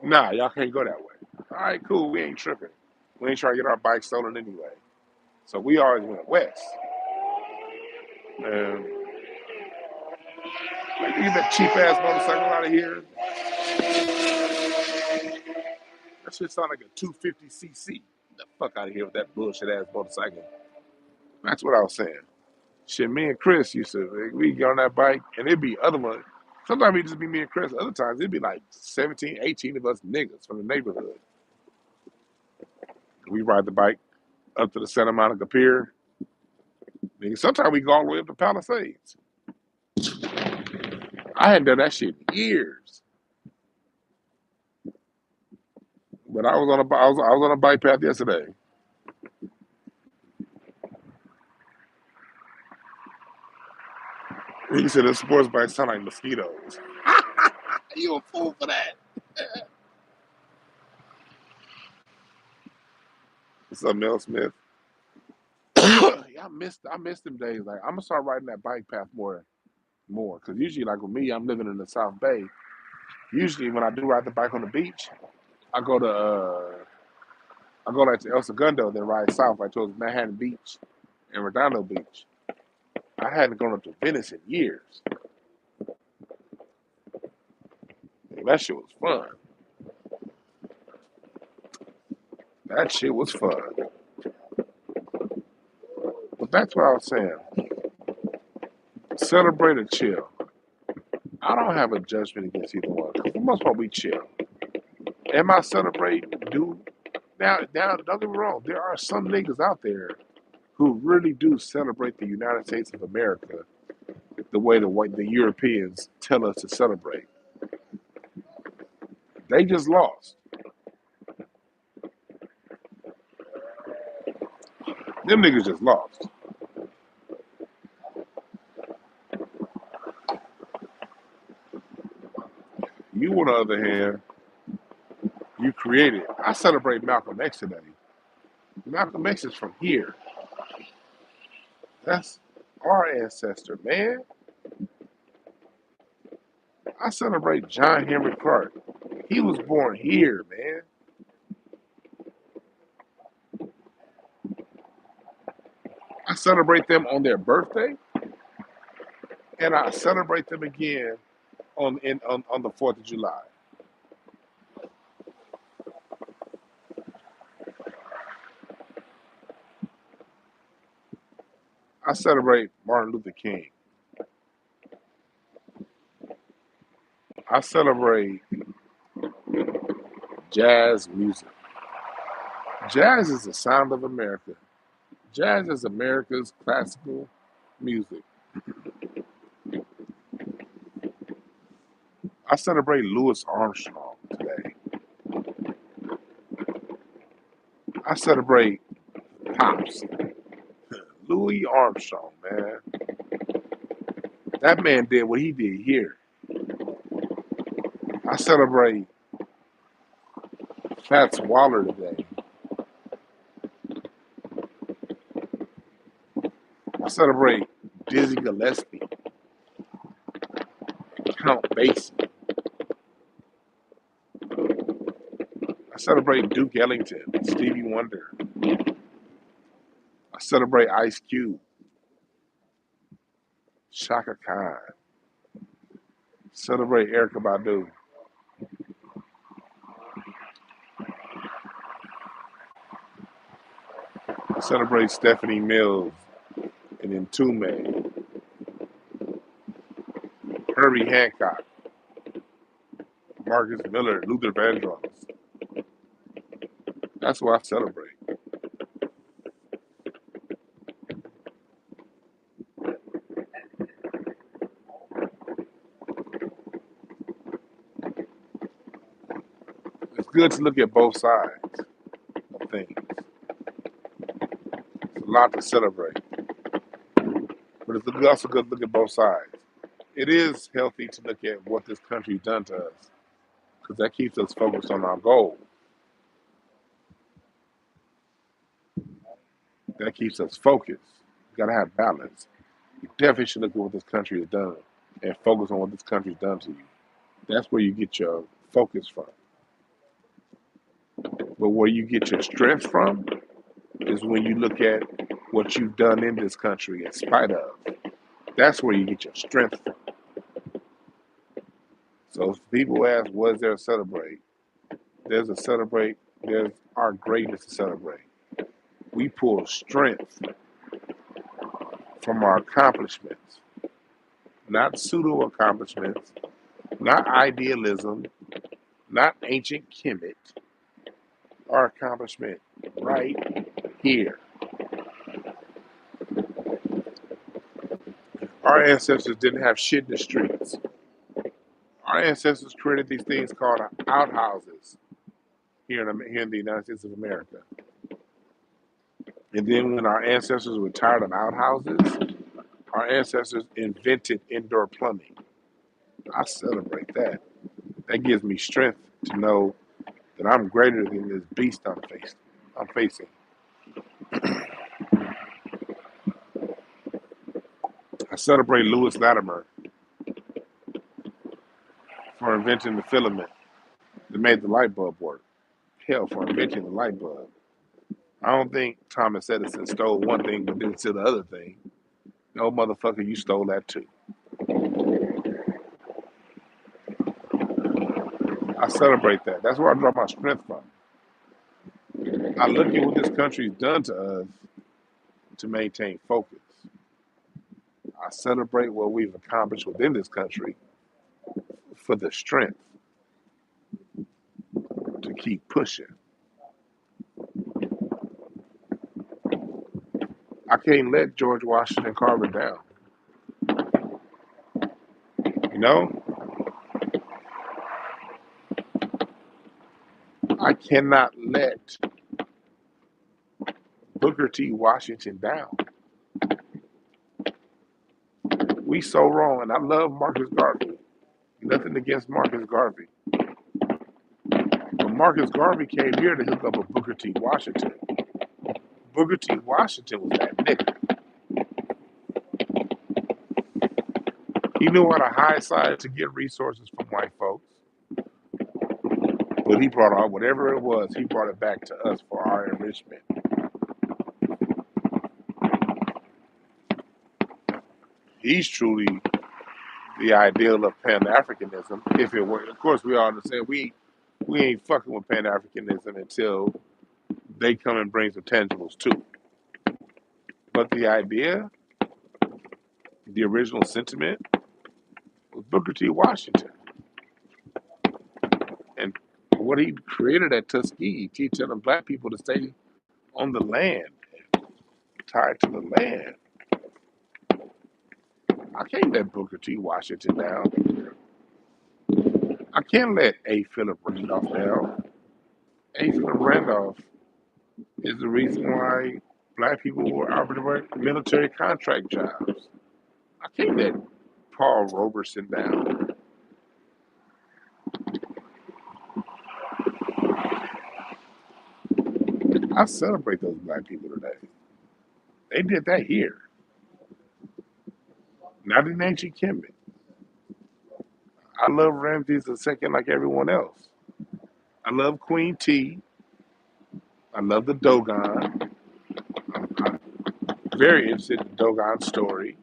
Nah, y'all can't go that way. All right, cool. We ain't tripping. We ain't trying to get our bikes stolen anyway. So we always went west. And like, get that cheap ass motorcycle out of here. That shit sound like a 250cc. The fuck out of here with that bullshit ass motorcycle. That's what I was saying. Shit, me and Chris used to, we get on that bike, and it'd be other ones. Sometimes it'd just be me and Chris. Other times it'd be like 17, 18 of us niggas from the neighborhood. We ride the bike up to the Santa Monica Pier. Nigga, sometimes we go all the way up to Palisades. I hadn't done that shit in years. But I was on a bike path yesterday. He said the sports bikes sound like mosquitoes. You a fool for that. Something else, Smith. Yeah, I missed them days. Like I'm gonna start riding that bike path more. Because usually, like with me, I'm living in the South Bay. Usually, when I do ride the bike on the beach, I go to like to El Segundo, then ride south, like towards Manhattan Beach and Redondo Beach. I hadn't gone up to Venice in years. And that shit was fun. That shit was fun. But that's what I was saying. Celebrate or chill. I don't have a judgment against either one. For the most part, we chill. Am I celebrating? Now, don't get me wrong. There are some niggas out there who really do celebrate the United States of America the way the Europeans tell us to celebrate. They just lost. Them niggas just lost. You, on the other hand, you created. I celebrate Malcolm X today. Malcolm X is from here. That's our ancestor, man. I celebrate John Henry Clark. He was born here, man. I celebrate them on their birthday, and I celebrate them again on the 4th of July. I celebrate Martin Luther King. I celebrate jazz music. Jazz is the sound of America. Jazz is America's classical music. I celebrate Louis Armstrong today. I celebrate Pops. Louis Armstrong, man. That man did what he did here. I celebrate Fats Waller today. I celebrate Dizzy Gillespie, Count Basie. I celebrate Duke Ellington, Stevie Wonder. I celebrate Ice Cube, Shaka Khan. Celebrate Erykah Badu. I celebrate Stephanie Mills and Entombed, Herbie Hancock, Marcus Miller, Luther Vandross. That's what I celebrate. It's good to look at both sides of things. It's a lot to celebrate. But it's also good to look at both sides. It is healthy to look at what this country's done to us, because that keeps us focused on our goal. That keeps us focused. You gotta have balance. You definitely should look at what this country has done and focus on what this country's done to you. That's where you get your focus from. But where you get your strength from is when you look at what you've done in this country in spite of. That's where you get your strength from. So if people ask, what is there to celebrate? There's our greatness to celebrate. We pull strength from our accomplishments, not pseudo accomplishments, not idealism, not ancient Kemet. Our accomplishment right here. Our ancestors didn't have shit in the streets. Our ancestors created these things called outhouses here in the United States of America. And then when our ancestors were tired of outhouses, our ancestors invented indoor plumbing. I celebrate that. That gives me strength to know that I'm greater than this beast I'm facing. I celebrate Lewis Latimer for inventing the filament that made the light bulb work. Hell, for inventing the light bulb. I don't think Thomas Edison stole one thing but didn't steal the other thing. No, motherfucker, you stole that too. I celebrate that. That's where I draw my strength from. I look at what this country's done to us to maintain focus. I celebrate what we've accomplished within this country for the strength to keep pushing. I can't let George Washington carve it down. You know? I cannot let Booker T. Washington down. We so wrong, and I love Marcus Garvey. Nothing against Marcus Garvey. But Marcus Garvey came here to hook up with Booker T. Washington. Booker T. Washington was that nigga. He knew how to high side to get resources from white folks. But he brought out whatever it was, he brought it back to us for our enrichment. He's truly the ideal of Pan-Africanism, if it were. Of course, we all understand we ain't fucking with Pan-Africanism until they come and bring some tangibles too. But the idea, the original sentiment, was Booker T. Washington. And what he created at Tuskegee, teaching the black people to stay on the land, tied to the land. I can't let Booker T. Washington down. I can't let A. Philip Randolph down. A. Philip Randolph is the reason why black people were offered military contract jobs. I can't let Paul Robeson down. I celebrate those black people today. They did that here. Not in ancient Kemet. I love Ramses II like everyone else. I love Queen T. I love the Dogon. I'm very interested in the Dogon story.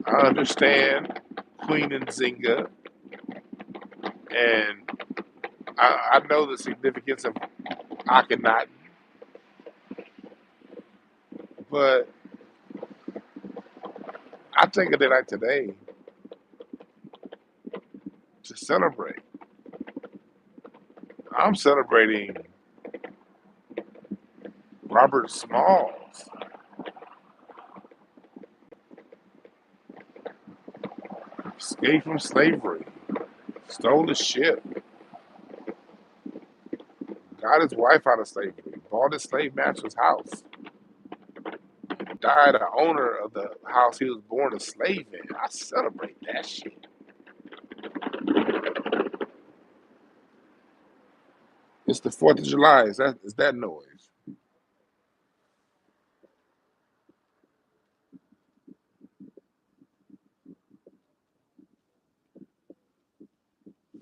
I understand Queen and Zinga, and I know the significance of Akhenaten, but I take a day like today to celebrate. I'm celebrating Robert Smalls, escaped from slavery, stole a ship, got his wife out of slavery, bought his slave master's house, died the owner of the house he was born a slave in. I celebrate that shit. It's the 4th of July. Is that noise?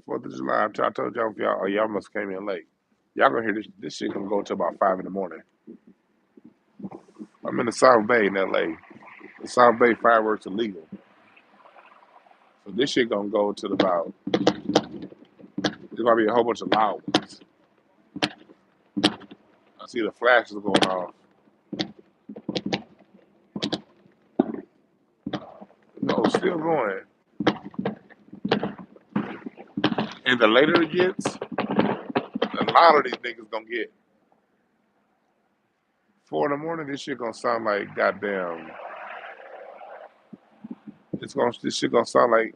4th of July. I told y'all, y'all must came in late. Y'all gonna hear this shit gonna go till about 5 in the morning. I'm in the South Bay in LA. The South Bay fireworks are legal. So this shit gonna go till about, there's gonna be a whole bunch of loud ones. I see the flashes going off. No, still going. And the later it gets, the louder these niggas gonna get. 4 in the morning, this shit gonna sound like goddamn. This shit gonna sound like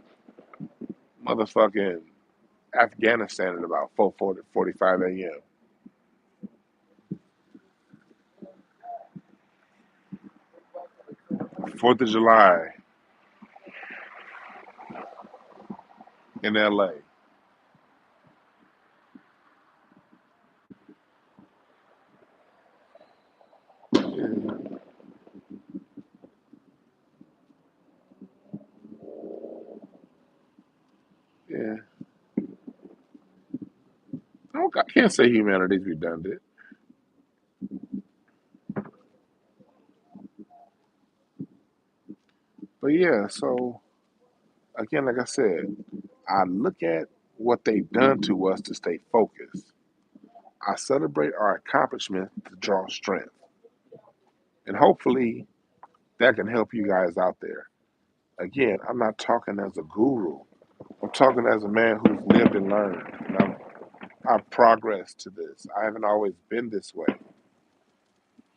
motherfucking Afghanistan at about 4:45 a.m. 4th of July in LA. Yeah. Yeah. I can't say humanity's redundant. But yeah, so again, like I said, I look at what they've done to us to stay focused. I celebrate our accomplishments to draw strength. And hopefully that can help you guys out there. Again, I'm not talking as a guru. I'm talking as a man who's lived and learned. And I've progressed to this. I haven't always been this way.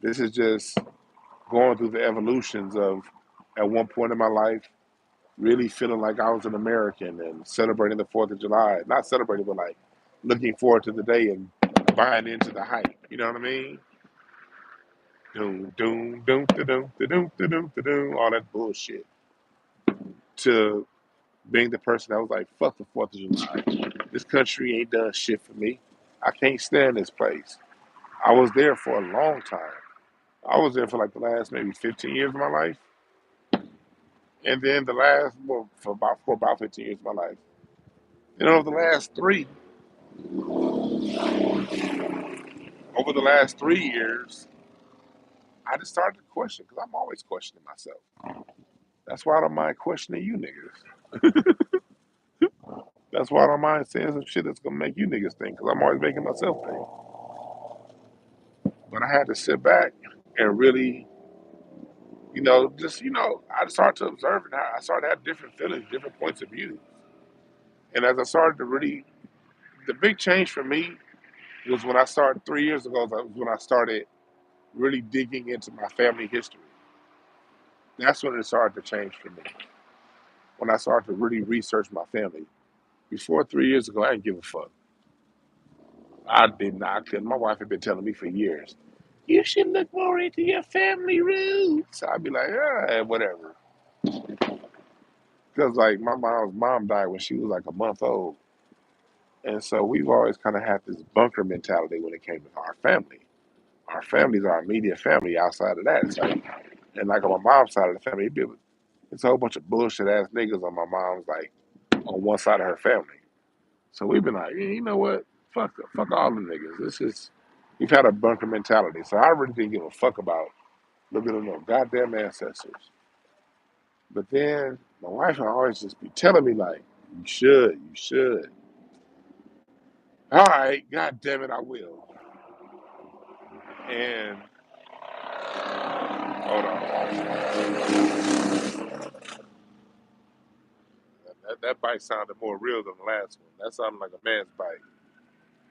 This is just going through the evolutions of, at one point in my life, really feeling like I was an American and celebrating the 4th of July. Not celebrating, but like looking forward to the day and buying into the hype. You know what I mean? Doom, doom, doom, da doom, da doom, da doom, da doom, all that bullshit. To being the person that was like, fuck the 4th of July. This country ain't done shit for me. I can't stand this place. I was there for a long time. I was there for like the last maybe 15 years of my life. And then the last, well, for about 15 years of my life. Over the last 3 years, I just started to question because I'm always questioning myself. That's why I don't mind questioning you niggas. That's why I don't mind saying some shit that's gonna make you niggas think because I'm always making myself think. But I had to sit back and really, I started to observe and I started to have different feelings, different points of view. And as I started to really, the big change for me was when I started 3 years ago, was when I started really digging into my family history. That's when it started to change for me. When I started to really research my family. Before 3 years ago, I didn't give a fuck. I did not. Because my wife had been telling me for years, you should look more into your family roots. I'd be like, whatever. Because like my mom's mom died when she was like a month old. And so we've always kind of had this bunker mentality when it came to our family. Our family's our immediate family. Outside of that, it's like, and like on my mom's side of the family, it's a whole bunch of bullshit ass niggas on my mom's, like, on one side of her family. So we've been like, you know what? Fuck all the niggas. This is we've had a bunker mentality. So I really didn't give a fuck about looking at no goddamn ancestors. But then my wife would always just be telling me like, you should. All right, god damn it, I will. And hold on. That bite sounded more real than the last one. That sounded like a man's bite.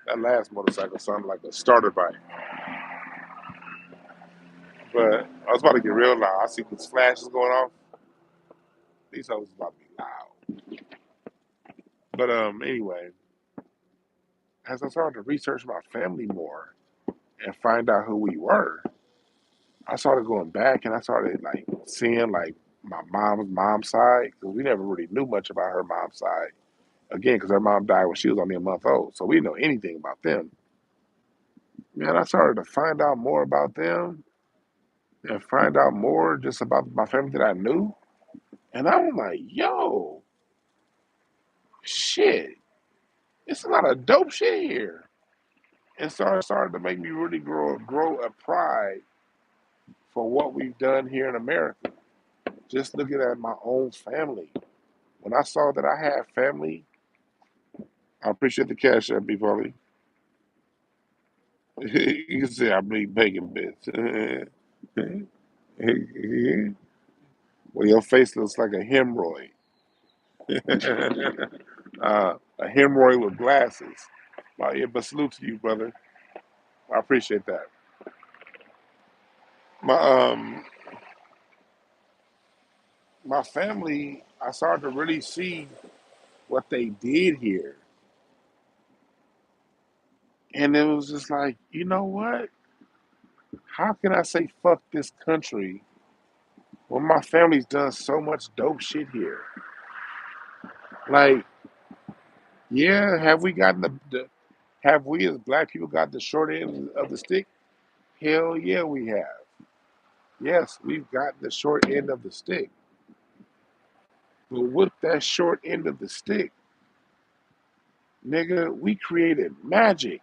That last motorcycle sounded like a starter bike. But I was about to get real loud. I see these flashes going off. These hoes about to be loud. But anyway, as I started to research my family more and find out who we were, I started going back and I started like seeing like my mom's side because we never really knew much about her mom's side. Again, because her mom died when she was only a month old, so we didn't know anything about them. Man, I started to find out more about them and find out more just about my family that I knew. And I was like, yo, shit, it's a lot of dope shit here. And so it started to make me really grow a pride for what we've done here in America. Just looking at my own family. When I saw that I had family, I appreciate the cash app, B Polly. You can say I bleed bacon bits. Well, your face looks like a hemorrhoid. A hemorrhoid with glasses. Yeah, but salute to you, brother. I appreciate that. My my family, I started to really see what they did here. And it was just like, you know what? How can I say fuck this country when my family's done so much dope shit here? Like, yeah, have we gotten have we as black people got the short end of the stick? Hell yeah, we have. Yes, we've got the short end of the stick. But with that short end of the stick, nigga, we created magic.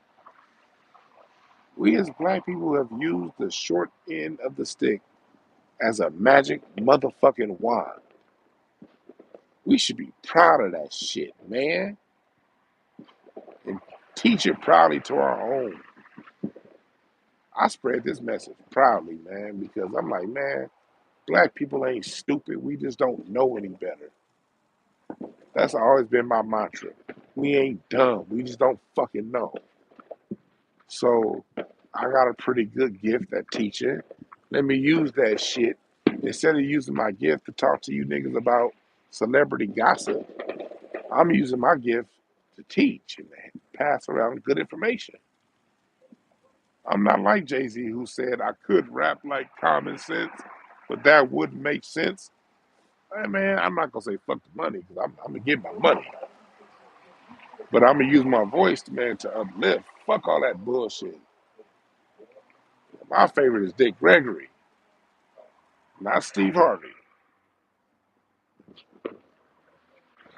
We as black people have used the short end of the stick as a magic motherfucking wand. We should be proud of that shit, man. And teach it proudly to our own. I spread this message proudly, man, because I'm like, man, black people ain't stupid. We just don't know any better. That's always been my mantra. We ain't dumb. We just don't fucking know. So I got a pretty good gift at teaching. Let me use that shit. Instead of using my gift to talk to you niggas about celebrity gossip, I'm using my gift to teach and pass around good information. I'm not like Jay-Z who said I could rap like common sense, but that wouldn't make sense. Hey man, I'm not gonna say fuck the money because I'm gonna get my money, but I'm gonna use my voice, man, to uplift. Fuck all that bullshit. My favorite is Dick Gregory, not Steve Harvey.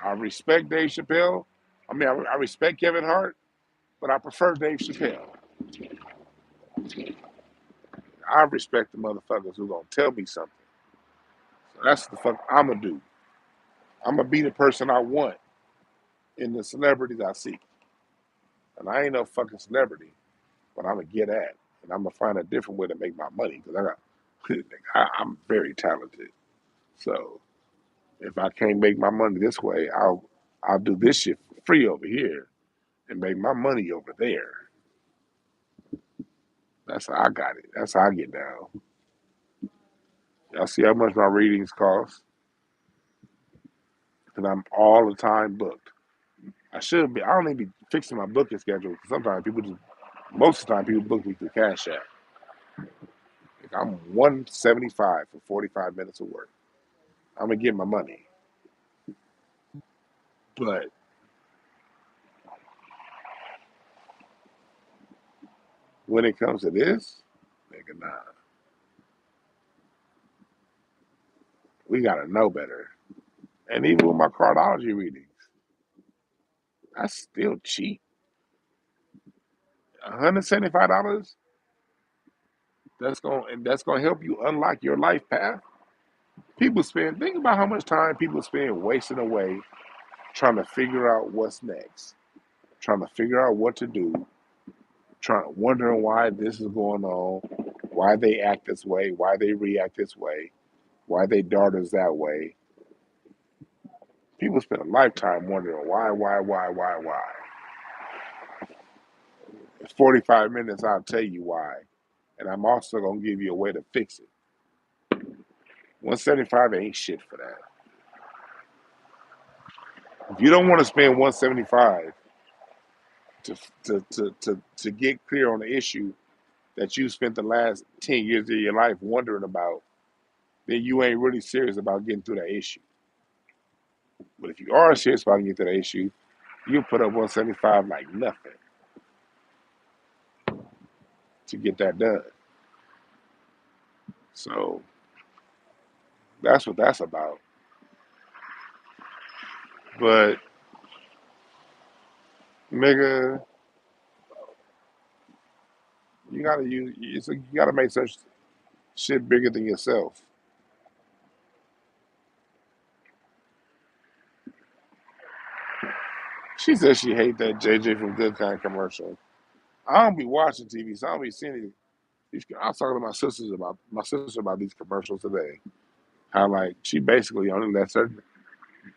I respect Dave Chappelle. I respect Kevin Hart, but I prefer Dave Chappelle. I respect the motherfuckers who gonna tell me something. So that's the fuck I'm gonna do. I'm gonna be the person I want in the celebrities I see. And I ain't no fucking celebrity, but I'm gonna get at, and I'm gonna find a different way to make my money because I'm very talented. So if I can't make my money this way, I'll do this shit for free over here and make my money over there. That's how I got it. That's how I get down. Y'all see how much my readings cost? Because I'm all the time booked. I should be. I don't even be fixing my booking schedule. Sometimes people just, most of the time, people book me through Cash App. Like I'm 175 for 45 minutes of work. I'm gonna get my money. But when it comes to this, nigga, nah, we gotta know better. And even with my cardiology readings, That's still cheap. $175. That's gonna help you unlock your life path. Think about how much time people spend wasting away trying to figure out what's next, trying to figure out what to do, wondering why this is going on, why they act this way, why they react this way, why they darters that way. People spend a lifetime wondering why. It's 45 minutes, I'll tell you why. And I'm also gonna give you a way to fix it. 175 ain't shit for that. If you don't want to spend 175 to get clear on the issue that you spent the last 10 years of your life wondering about, then you ain't really serious about getting through that issue. But if you are serious about getting through that issue, you put up 175 like nothing to get that done. So that's what that's about. But nigga, you gotta make such shit bigger than yourself. She says she hate that JJ from Good Kind commercial. I don't be watching TV, so I don't be seeing these. I was talking to my sister about these commercials today. How like she basically only lets her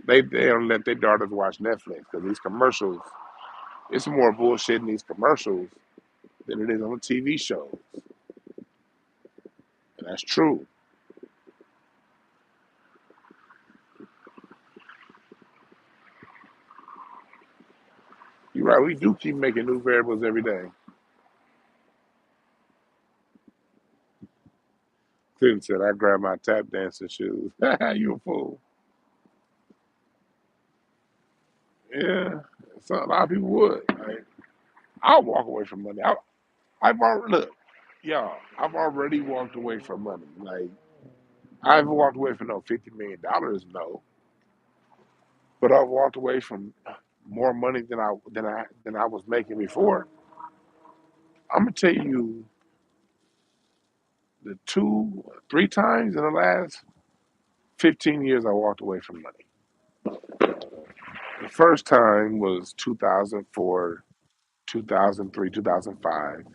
they only let their daughters watch Netflix because these commercials. It's more bullshit in these commercials than it is on the TV shows, and that's true. You're right. We do keep making new variables every day. Clinton said, "I grabbed my tap dancing shoes." You a fool? Yeah, so a lot of people would. Like, I'll walk away from money. I've already look, y'all. I've already walked away from money. Like I haven't walked away from no $50 million, no, but I've walked away from more money than I was making before. I'm gonna tell you the two, 3 times in the last 15 years I walked away from money. The first time was 2004, 2003, 2005.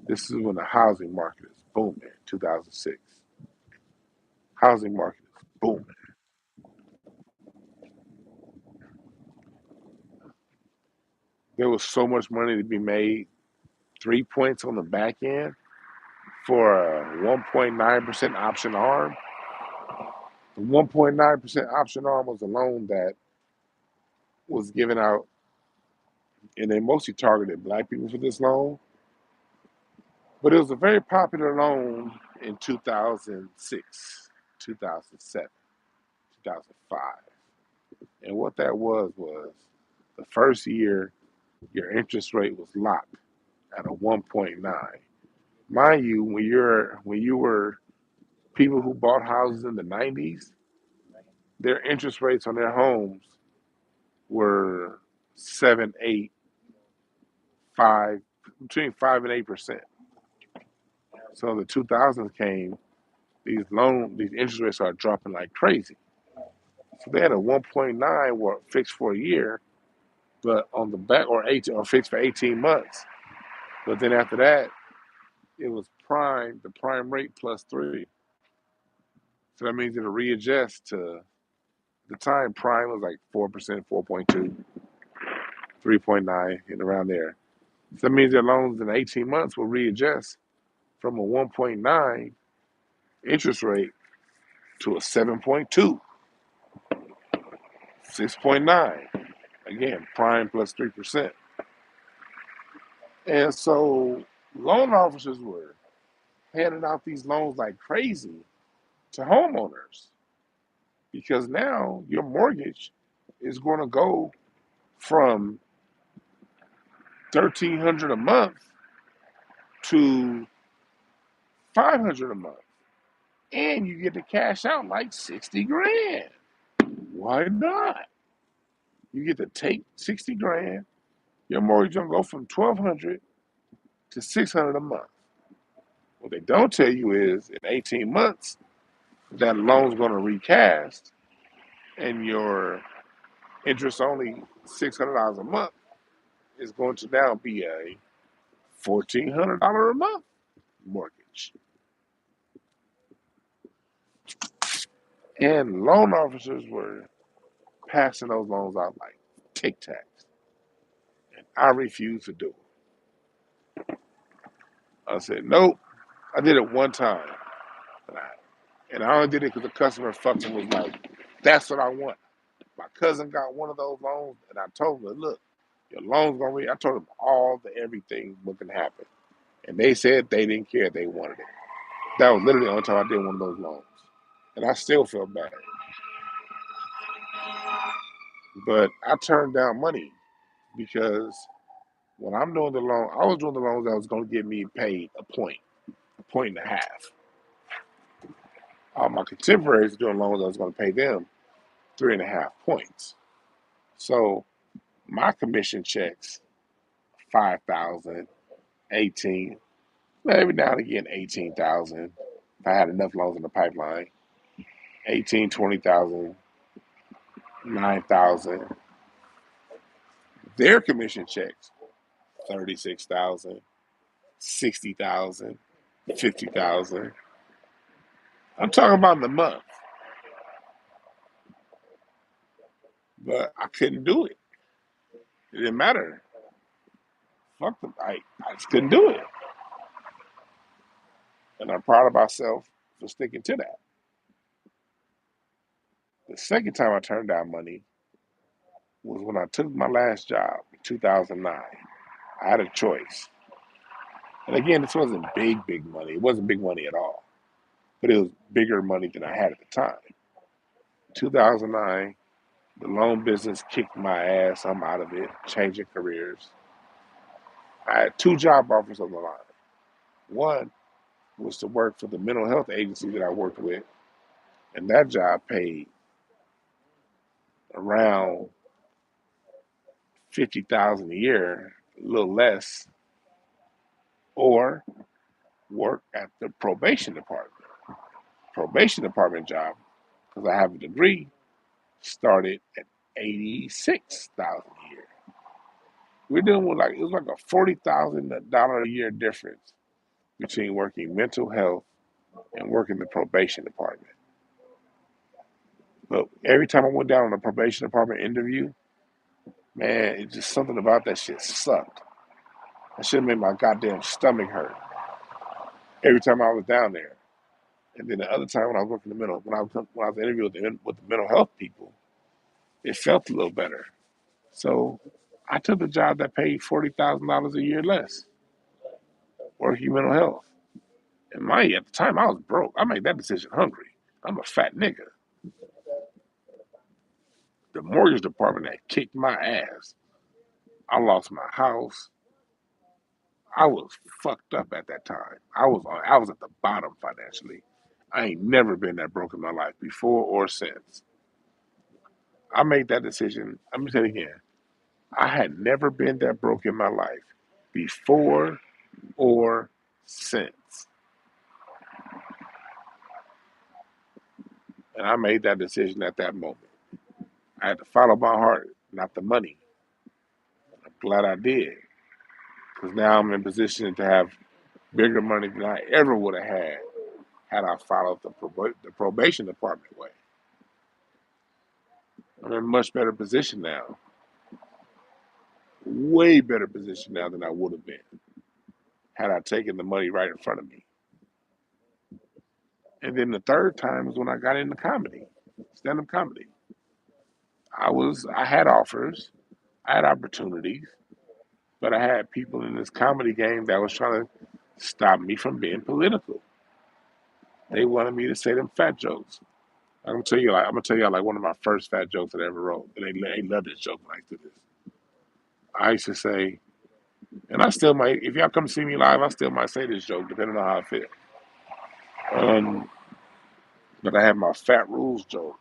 This is when the housing market is booming. 2006, housing market is booming. There was so much money to be made. 3 points on the back end for a 1.9% option arm. The 1.9% option arm was a loan that was given out, and they mostly targeted black people for this loan. But it was a very popular loan in 2006, 2007, 2005. And what that was the first year your interest rate was locked at a 1.9. Mind you, when you were people who bought houses in the 90s, their interest rates on their homes were 7, 8, 5, between 5 and 8%. So the 2000s came, these interest rates started dropping like crazy. So they had a 1.9 fixed for a year, but on the back or 18 or fixed for 18 months. But then after that, it was the prime rate plus 3. So that means it'll readjust to the time prime was like 4%, 4.2, 3.9, and around there. So that means their loans in 18 months will readjust from a 1.9 interest rate to a 7.2, 6.9. Again, prime plus 3%. And so loan officers were handing out these loans like crazy to homeowners because now your mortgage is going to go from 1,300 a month to 500 a month, and you get to cash out like 60 grand. Why not? You get to take 60 grand. Your mortgage gonna go from 1,200 to 600 a month. What they don't tell you is in 18 months that loan's gonna recast, and your interest only $600 a month is going to now be a $1,400 a month mortgage. And loan officers were passing those loans out like Tic Tacs. And I refused to do it. I said, nope. I did it one time. And I only did it because the customer fucking was like, that's what I want. My cousin got one of those loans, and I told him, look, your loan's going to be, I told them all the everything what can happen. And they said they didn't care. They wanted it. That was literally the only time I did one of those loans. And I still feel bad. But I turned down money because when I'm doing the loan, I was doing the loans that was going to get me paid a point and a half. All my contemporaries were doing loans that was going to pay them 3.5 points. So my commission checks 5,000, 18, maybe now and again 18,000. If I had enough loans in the pipeline, 18, 20,000, 9,000. Their commission checks 36,000, 60,000, 50,000. I'm talking about in the month, but I couldn't do it. It didn't matter. Fuck them. I just couldn't do it. And I'm proud of myself for sticking to that. The second time I turned down money was when I took my last job in 2009. I had a choice. And again, this wasn't big money. It wasn't big money at all. But it was bigger money than I had at the time. 2009, the loan business kicked my ass. I'm out of it, changing careers. I had two job offers on the line. One was to work for the mental health agency that I worked with, and that job paid around 50,000 a year, a little less, or work at the probation department. Probation department job, because I have a degree, started at 86,000 a year. We're dealing with it was like a $40,000 a year difference between working mental health and working the probation department. But every time I went down on the probation department interview, man, it's just something about that shit sucked. That shit made my goddamn stomach hurt every time I was down there. And then the other time when I was working the mental, when I was interviewing with the mental health people, it felt a little better. So I took a job that paid $40,000 a year less, working mental health. And mind you, at the time I was broke. I made that decision hungry. I'm a fat nigga. The mortgage department that kicked my ass. I lost my house. I was fucked up at that time. I was at the bottom financially. I ain't never been that broke in my life before or since. I made that decision. I'm gonna say it again. I had never been that broke in my life before or since. And I made that decision at that moment. I had to follow my heart, not the money. I'm glad I did. Because now I'm in a position to have bigger money than I ever would have had I followed the probation department way. I'm in a much better position now. Way better position now than I would have been had I taken the money right in front of me. And then the third time is when I got into comedy, stand-up comedy. I had offers, I had opportunities, but I had people in this comedy game that was trying to stop me from being political. They wanted me to say them fat jokes. I'm gonna tell you like one of my first fat jokes that I ever wrote. And they love this joke when I do this. I used to say, and I still might, if y'all come see me live, I still might say this joke depending on how I feel. Um, but I had my fat rules joke.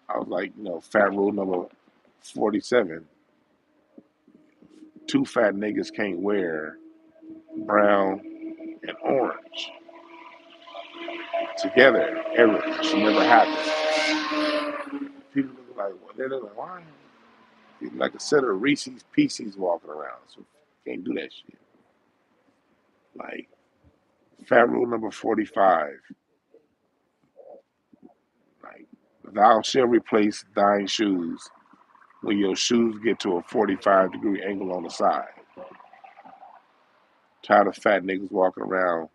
I was like, fat rule 47, two fat niggas can't wear brown and orange together ever. It should never happen. People look like, well, they look like, why? Like a set of Reese's Pieces walking around. So can't do that shit. Like, fat rule number 45, like, thou shall replace thine shoes when your shoes get to a 45-degree angle on the side. Tired of fat niggas walking around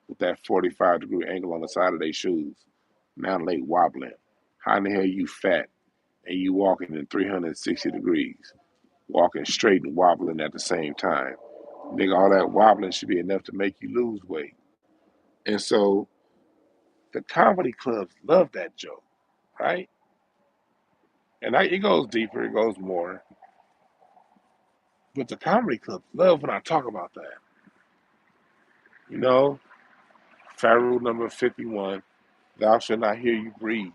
with that 45-degree angle on the side of their shoes. Now they wobbling. How in the hell you fat and you walking in 360 degrees, walking straight and wobbling at the same time? Nigga, all that wobbling should be enough to make you lose weight. And so the comedy clubs love that joke, right? And it goes deeper, it goes more. But the comedy clubs love when I talk about that. You know, fat rule number 51, thou shalt not hear you breathe.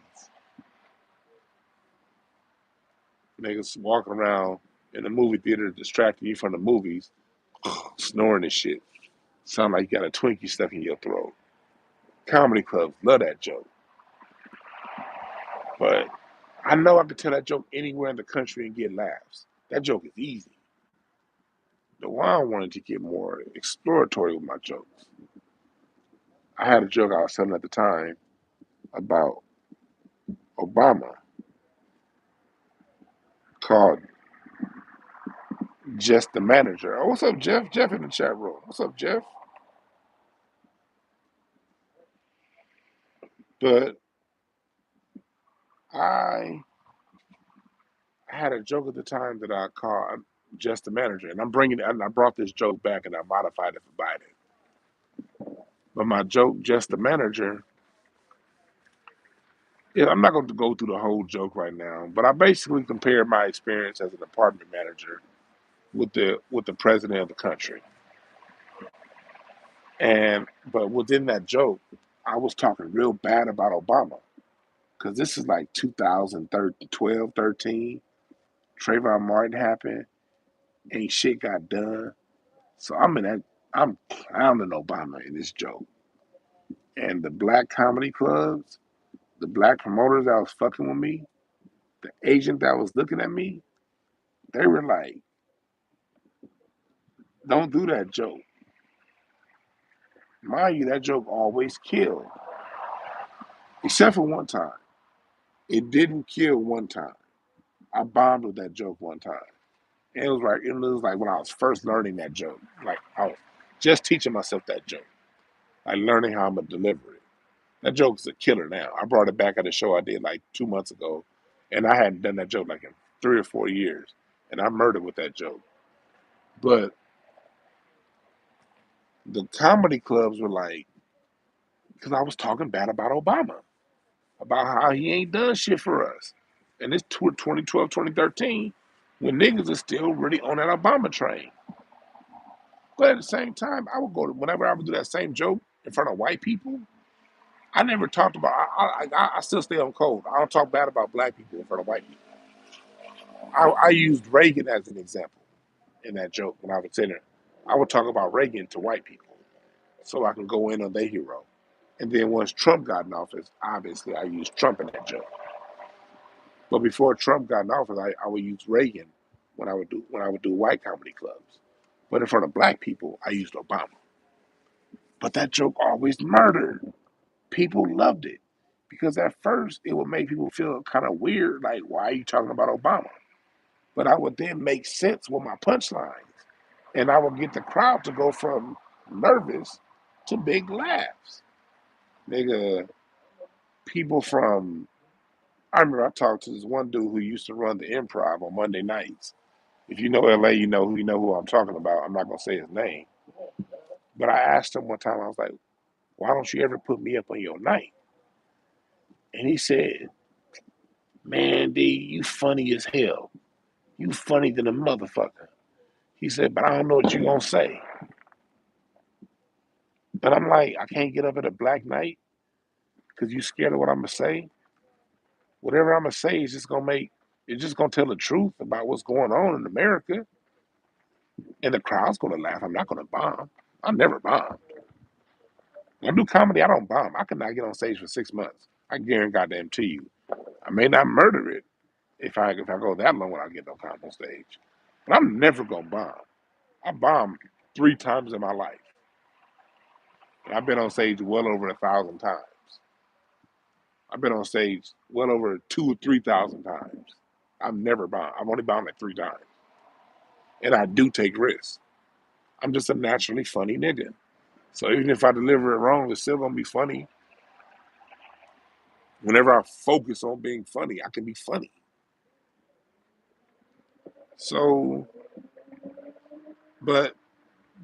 Niggas walking around in the movie theater distracting you from the movies, snoring and shit. Sound like you got a Twinkie stuck in your throat. Comedy clubs love that joke. But I know I could tell that joke anywhere in the country and get laughs. That joke is easy. DwannBrown wanted to get more exploratory with my jokes. I had a joke I was telling at the time about Obama called Just the Manager. Oh, what's up, Jeff? Jeff in the chat room. What's up, Jeff? But I had a joke at the time that I called Just the Manager, and I'm bringing it, and I brought this joke back and I modified it for Biden. But my joke, Just the Manager, yeah, I'm not going to go through the whole joke right now, but I basically compared my experience as an apartment manager with the president of the country. But within that joke, I was talking real bad about Obama because this is like 2012, 13. Trayvon Martin happened, ain't shit got done. So I'm clowning Obama in this joke. And the black comedy clubs, the black promoters that was fucking with me, the agent that was looking at me, they were like, don't do that joke. Mind you, that joke always killed. Except for one time. It didn't kill one time. I bombed with that joke one time. And it was like when I was first learning that joke. Like I was just teaching myself that joke. Like learning how I'm gonna deliver it. That joke is a killer now. I brought it back at a show I did like 2 months ago, and I hadn't done that joke like in 3 or 4 years. And I murdered with that joke. But the comedy clubs were like, because I was talking bad about Obama, about how he ain't done shit for us. And it's 2012, 2013, when niggas are still really on that Obama train. But at the same time, I would whenever I would do that same joke in front of white people, I never talked about, I still stay on code. I don't talk bad about black people in front of white people. I used Reagan as an example in that joke when I was saying it. I would talk about Reagan to white people so I can go in on their hero. And then once Trump got in office, obviously I used Trump in that joke. But before Trump got in office, I would use Reagan when I would do white comedy clubs. But in front of black people, I used Obama. But that joke always murdered. People loved it. Because at first it would make people feel kind of weird, like, why are you talking about Obama? But I would then make sense with my punchlines. And I would get the crowd to go from nervous to big laughs. Nigga, people from I remember I talked to this one dude who used to run the improv on Monday nights. If you know LA, you know who I'm talking about. I'm not gonna say his name. But I asked him one time, I was like, why don't you ever put me up on your night? And he said, man, D, you funny as hell. You funny than a motherfucker. He said, but I don't know what you gonna say. And I'm like, I can't get up at a black night because you scared of what I'm gonna say. Whatever I'm gonna say is just gonna make It's just gonna tell the truth about what's going on in America, and the crowd's gonna laugh. I'm not gonna bomb. I never bomb. When I do comedy, I don't bomb. I could not get on stage for 6 months. I guarantee to you. I may not murder it if I go that long without getting no comedy on stage, but I'm never gonna bomb. I bombed 3 times in my life, and I've been on stage well over 1,000 times. I've been on stage well over 2 or 3 thousand times. I've never bombed. I've only bombed like 3 times, and I do take risks. I'm just a naturally funny nigga. So even if I deliver it wrong, it's still gonna be funny. Whenever I focus on being funny, I can be funny. So, but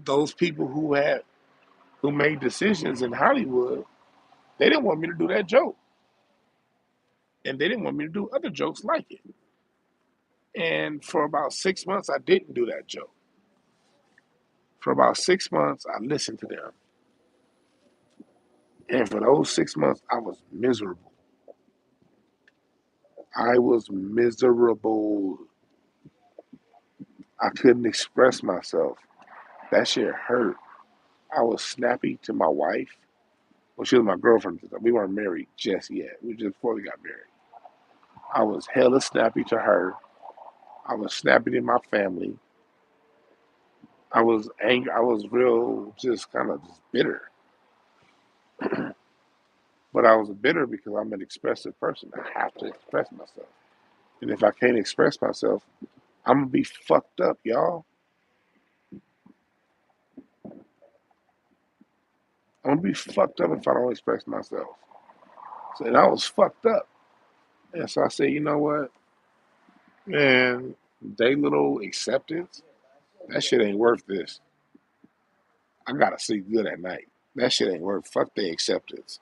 those people who made decisions in Hollywood, they didn't want me to do that joke, and they didn't want me to do other jokes like it. And for about 6 months, I didn't do that joke. For about 6 months, I listened to them, and for those 6 months, I was miserable. I was miserable. I couldn't express myself. That shit hurt. I was snappy to my wife. Well, she was my girlfriend. We weren't married just yet. We just before we got married. I was hella snappy to her. I was snappy to my family. I was angry. I was real, just kind of just bitter. But I was bitter because I'm an expressive person. I have to express myself. And if I can't express myself, I'm gonna be fucked up, y'all. I'm gonna be fucked up if I don't express myself. So, and I was fucked up. And so I said, you know what, man, they little acceptance, that shit ain't worth this. I gotta sleep good at night. That shit ain't worth. Fuck their acceptance.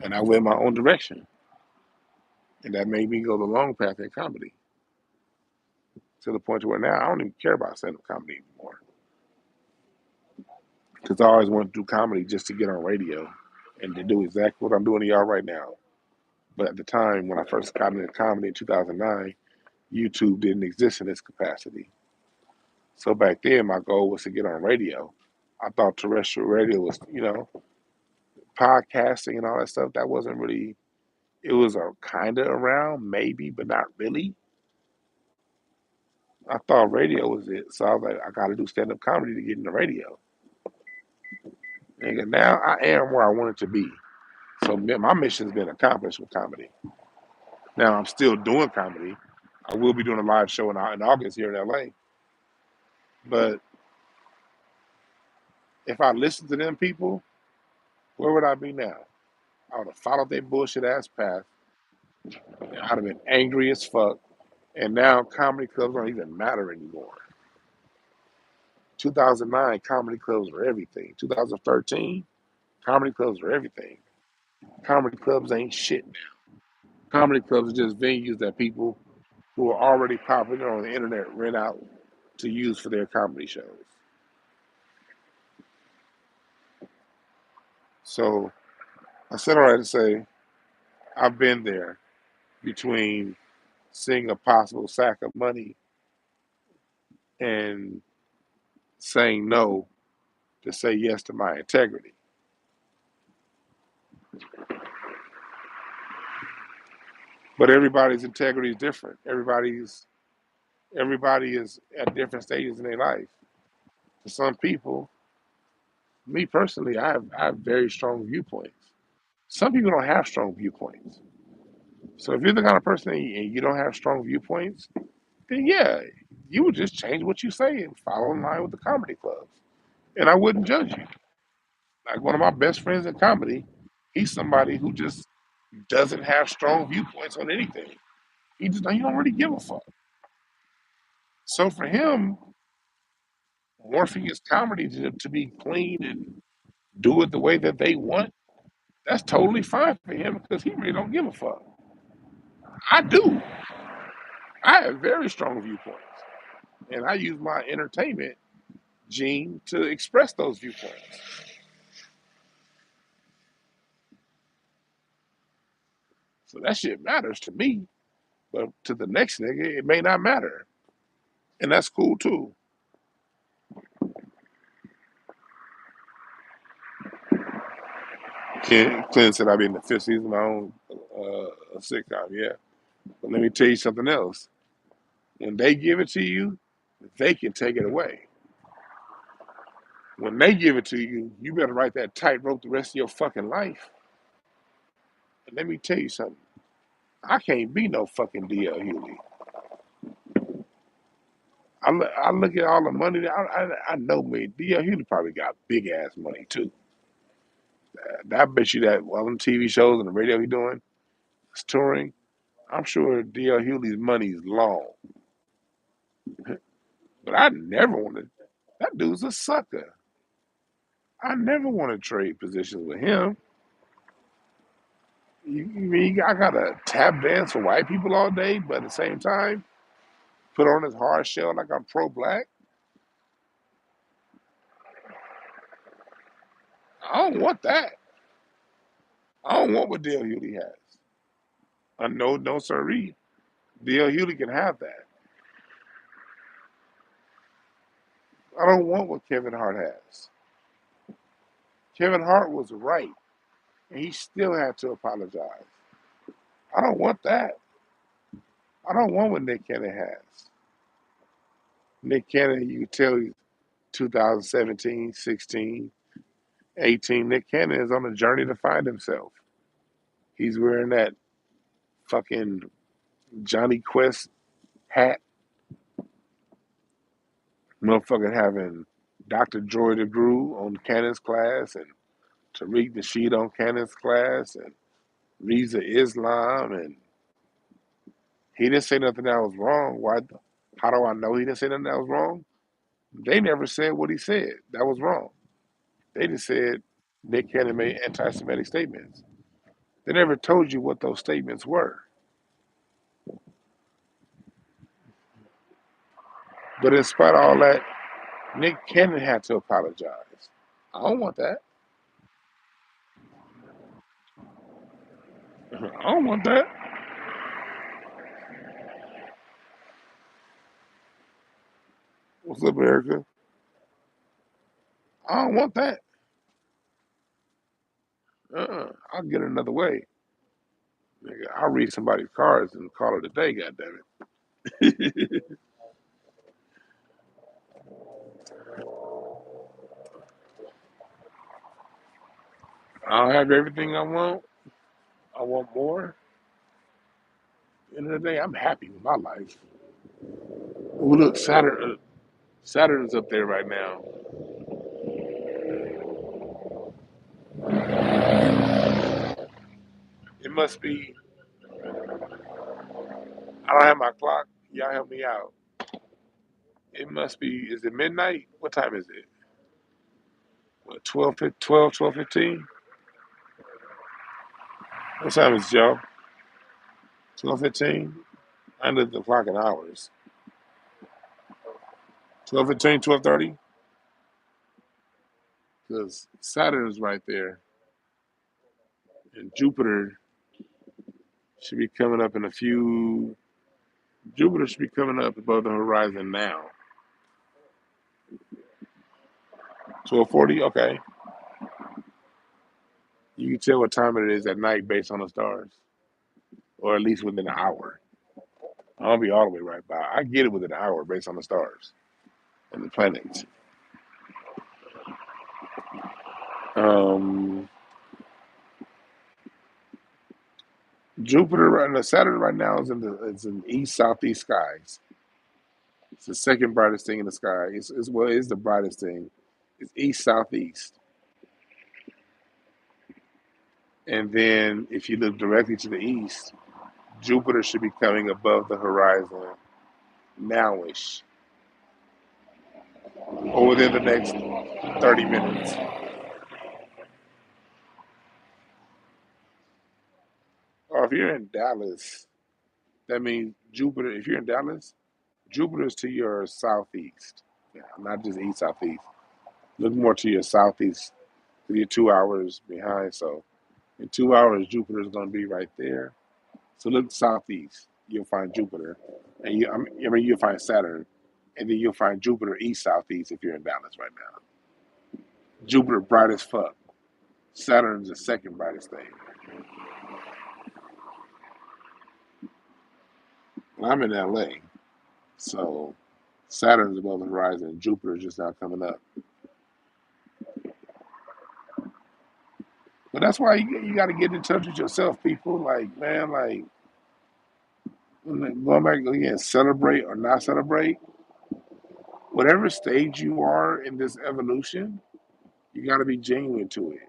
And I went my own direction, and that made me go the long path in comedy to the point to where now I don't even care about stand-up comedy anymore because I always wanted to do comedy just to get on radio and to do exactly what I'm doing to y'all right now. But at the time when I first got into comedy in 2009, YouTube didn't exist in this capacity. So back then, my goal was to get on radio. I thought terrestrial radio was, podcasting and all that stuff. That wasn't really. It was a kind of around, maybe, but not really. I thought radio was it, so I was like, I got to do stand up comedy to get in the radio. And now I am where I wanted to be. So my mission's been accomplished with comedy. Now I'm still doing comedy. I will be doing a live show in August here in LA. But if I listened to them people, where would I be now? I would have followed their bullshit ass path. I'd have been angry as fuck. And now comedy clubs don't even matter anymore. 2009, comedy clubs were everything. 2013, comedy clubs were everything. Comedy clubs ain't shit now. Comedy clubs are just venues that people who are already popular on the internet rent out to use for their comedy shows. So I said all right to say I've been there between seeing a possible sack of money and saying no to say yes to my integrity. But everybody's integrity is different. Everybody is at different stages in their life. For some people, me personally, I have very strong viewpoints. Some people don't have strong viewpoints. So if you're the kind of person and you don't have strong viewpoints, then yeah, you would just change what you say and follow in line with the comedy clubs. And I wouldn't judge you. Like one of my best friends in comedy, he's somebody who just doesn't have strong viewpoints on anything. He don't really give a fuck. So for him, morphing his comedy to be clean and do it the way that they want, that's totally fine for him because he really don't give a fuck. I do. I have very strong viewpoints, and I use my entertainment gene to express those viewpoints. So that shit matters to me. But to the next nigga, it may not matter. And that's cool too. Clinton said I'll be in the fifth season of my own sitcom, yeah. But let me tell you something else. When they give it to you, they can take it away. When they give it to you, you better write that tightrope the rest of your fucking life. And let me tell you something. I can't be no fucking D.L. Hewley. I look at all the money. I know me. D.L. Hewley probably got big ass money too. I bet you that all them TV shows and the radio he doing, his touring, I'm sure D.L. Hewley's money is long. But I never wanted. That dude's a sucker. I never want to trade positions with him. You mean I gotta tap dance for white people all day, but at the same time, put on this hard shell like I'm pro-black? I don't want that. I don't want what D.L. Hewley has. No, sirree. D.L. Hewley can have that. I don't want what Kevin Hart has. Kevin Hart was right, and he still had to apologize. I don't want that. I don't want what Nick Cannon has. Nick Cannon, you can tell he's 2017, 16, 18. Nick Cannon is on a journey to find himself. He's wearing that fucking Johnny Quest hat. Motherfucker having Dr. Joy DeGruy on Cannon's class and Tariq Nasheed on Cannon's class and Riza Islam, and he didn't say nothing that was wrong. Why? How do I know he didn't say nothing that was wrong? They never said what he said that was wrong. They just said Nick Cannon made anti-Semitic statements. They never told you what those statements were. But in spite of all that, Nick Cannon had to apologize. I don't want that. I don't want that. What's up, Erica? I don't want that. I'll get another way. Nigga, I'll read somebody's cards and call it a day, goddammit. I don't have everything I want. I want more. At the end of the day, I'm happy with my life. Oh, look, Saturn's up there right now. It must be, I don't have my clock. Y'all help me out. It must be, is it midnight? What time is it? What, 12:15? What time is it, y'all? 12:15? I looked at the clock in hours. 12:15, 12:30? Because Saturn's right there. And Jupiter should be coming up in a few. Jupiter should be coming up above the horizon now. 12:40, okay. You can tell what time it is at night based on the stars, or at least within an hour. I don't be all the way right by. I get it within an hour based on the stars and the planets. Um, Jupiter right now, Saturn right now is in east southeast skies. It's the second brightest thing in the sky. It's the brightest thing. It's east southeast. And then if you look directly to the east, Jupiter should be coming above the horizon nowish, or within the next 30 minutes. Or if you're in Dallas, that means Jupiter, if you're in Dallas, Jupiter's to your southeast. Yeah, not just east southeast. Look more to your southeast, because you're 2 hours behind. So in 2 hours, Jupiter's going to be right there. So look southeast. you'll find Jupiter, and you'll find Saturn, and then you'll find Jupiter east southeast if you're in Dallas right now. Jupiter bright as fuck. Saturn's the second brightest thing. Well, I'm in LA, so Saturn's above the horizon, and Jupiter's just now coming up. But that's why you got to get in touch with yourself, people. Like, man, like, going back again, celebrate or not celebrate, whatever stage you are in this evolution, you got to be genuine to it.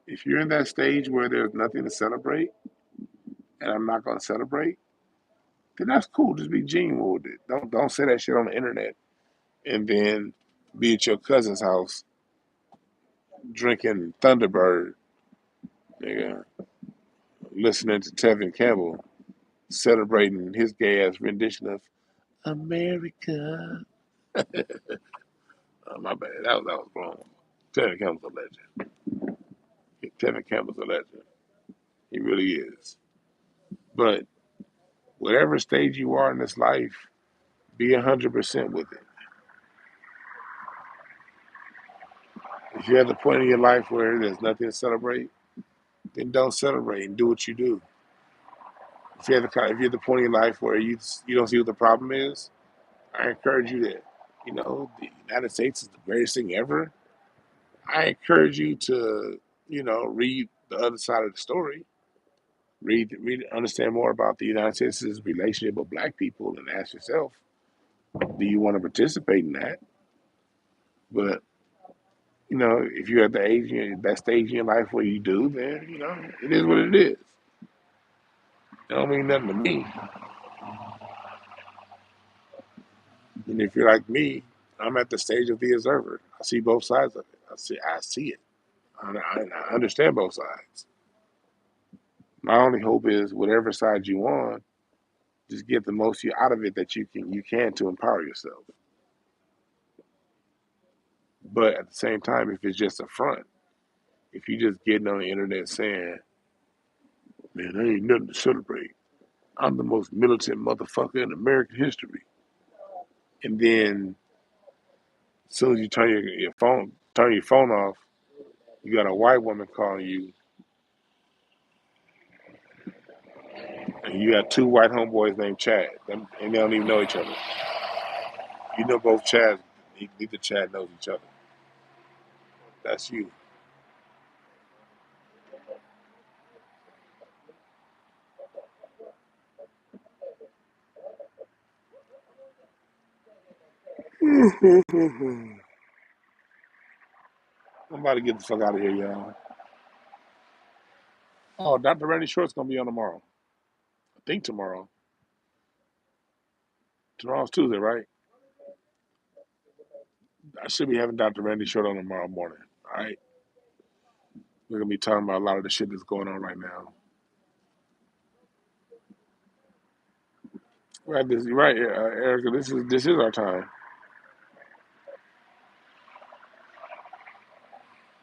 If you're in that stage where there's nothing to celebrate, and I'm not going to celebrate, then that's cool. Just be genuine with it. Don't say that shit on the internet and then be at your cousin's house drinking Thunderbird, nigga, listening to Tevin Campbell celebrating his gay ass rendition of America. My bad. That was wrong. Tevin Campbell's a legend. Tevin Campbell's a legend. He really is. But whatever stage you are in this life, be 100% with it. If you're at the point in your life where there's nothing to celebrate, then don't celebrate and do what you do. If you're at the point in your life where you don't see what the problem is, I encourage you to, the United States is the greatest thing ever. I encourage you to, read the other side of the story. Understand more about the United States' relationship with black people, and ask yourself, do you want to participate in that? But if you're at that stage in your life where you do, then it is what it is. It don't mean nothing to me. And if you're like me, I'm at the stage of the observer. I see both sides of it. I see it. I understand both sides. My only hope is whatever side you on, just get the most out of it that you can to empower yourself. But at the same time, if it's just a front, if you just getting on the internet saying, "Man, there ain't nothing to celebrate. I'm the most militant motherfucker in American history," and then as soon as you turn your phone off, you got a white woman calling you, and you got two white homeboys named Chad, and they don't even know each other. You know both Chads, neither Chad knows each other. That's you. I'm about to get the fuck out of here, y'all. Oh, Dr. Randy Short's gonna be on tomorrow. I think tomorrow. Tomorrow's Tuesday, right? I should be having Dr. Randy Short on tomorrow morning. All right. We're gonna be talking about a lot of the shit that's going on right now. Right, right, Erica. This is our time.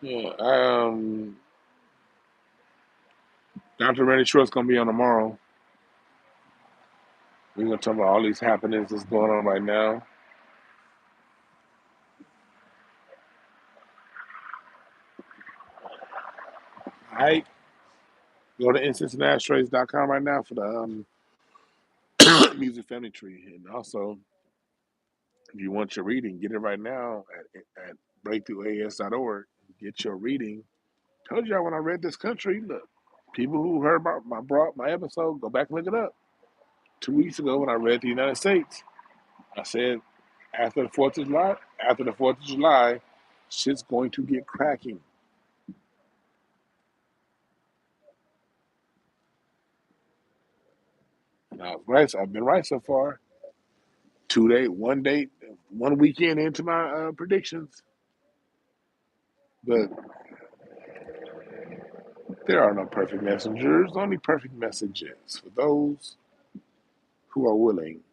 Yeah. Dr. Randy Short's gonna be on tomorrow. We're gonna talk about all these happenings that's going on right now. All right. Go to InstanceNashTrades.com right now for the music family tree, and also if you want your reading, get it right now at breakthroughas.org. Get your reading. Told y'all when I read this country, look, people who heard about my episode, go back and look it up. 2 weeks ago when I read the United States, I said after the 4th of July, shit's going to get cracking. And I was right. I've been right so far. 2 day, 1 day, 1 weekend into my predictions. But there are no perfect messengers, only perfect messages for those who are willing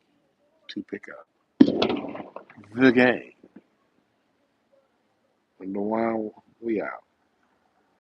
to pick up the game. And the while we out.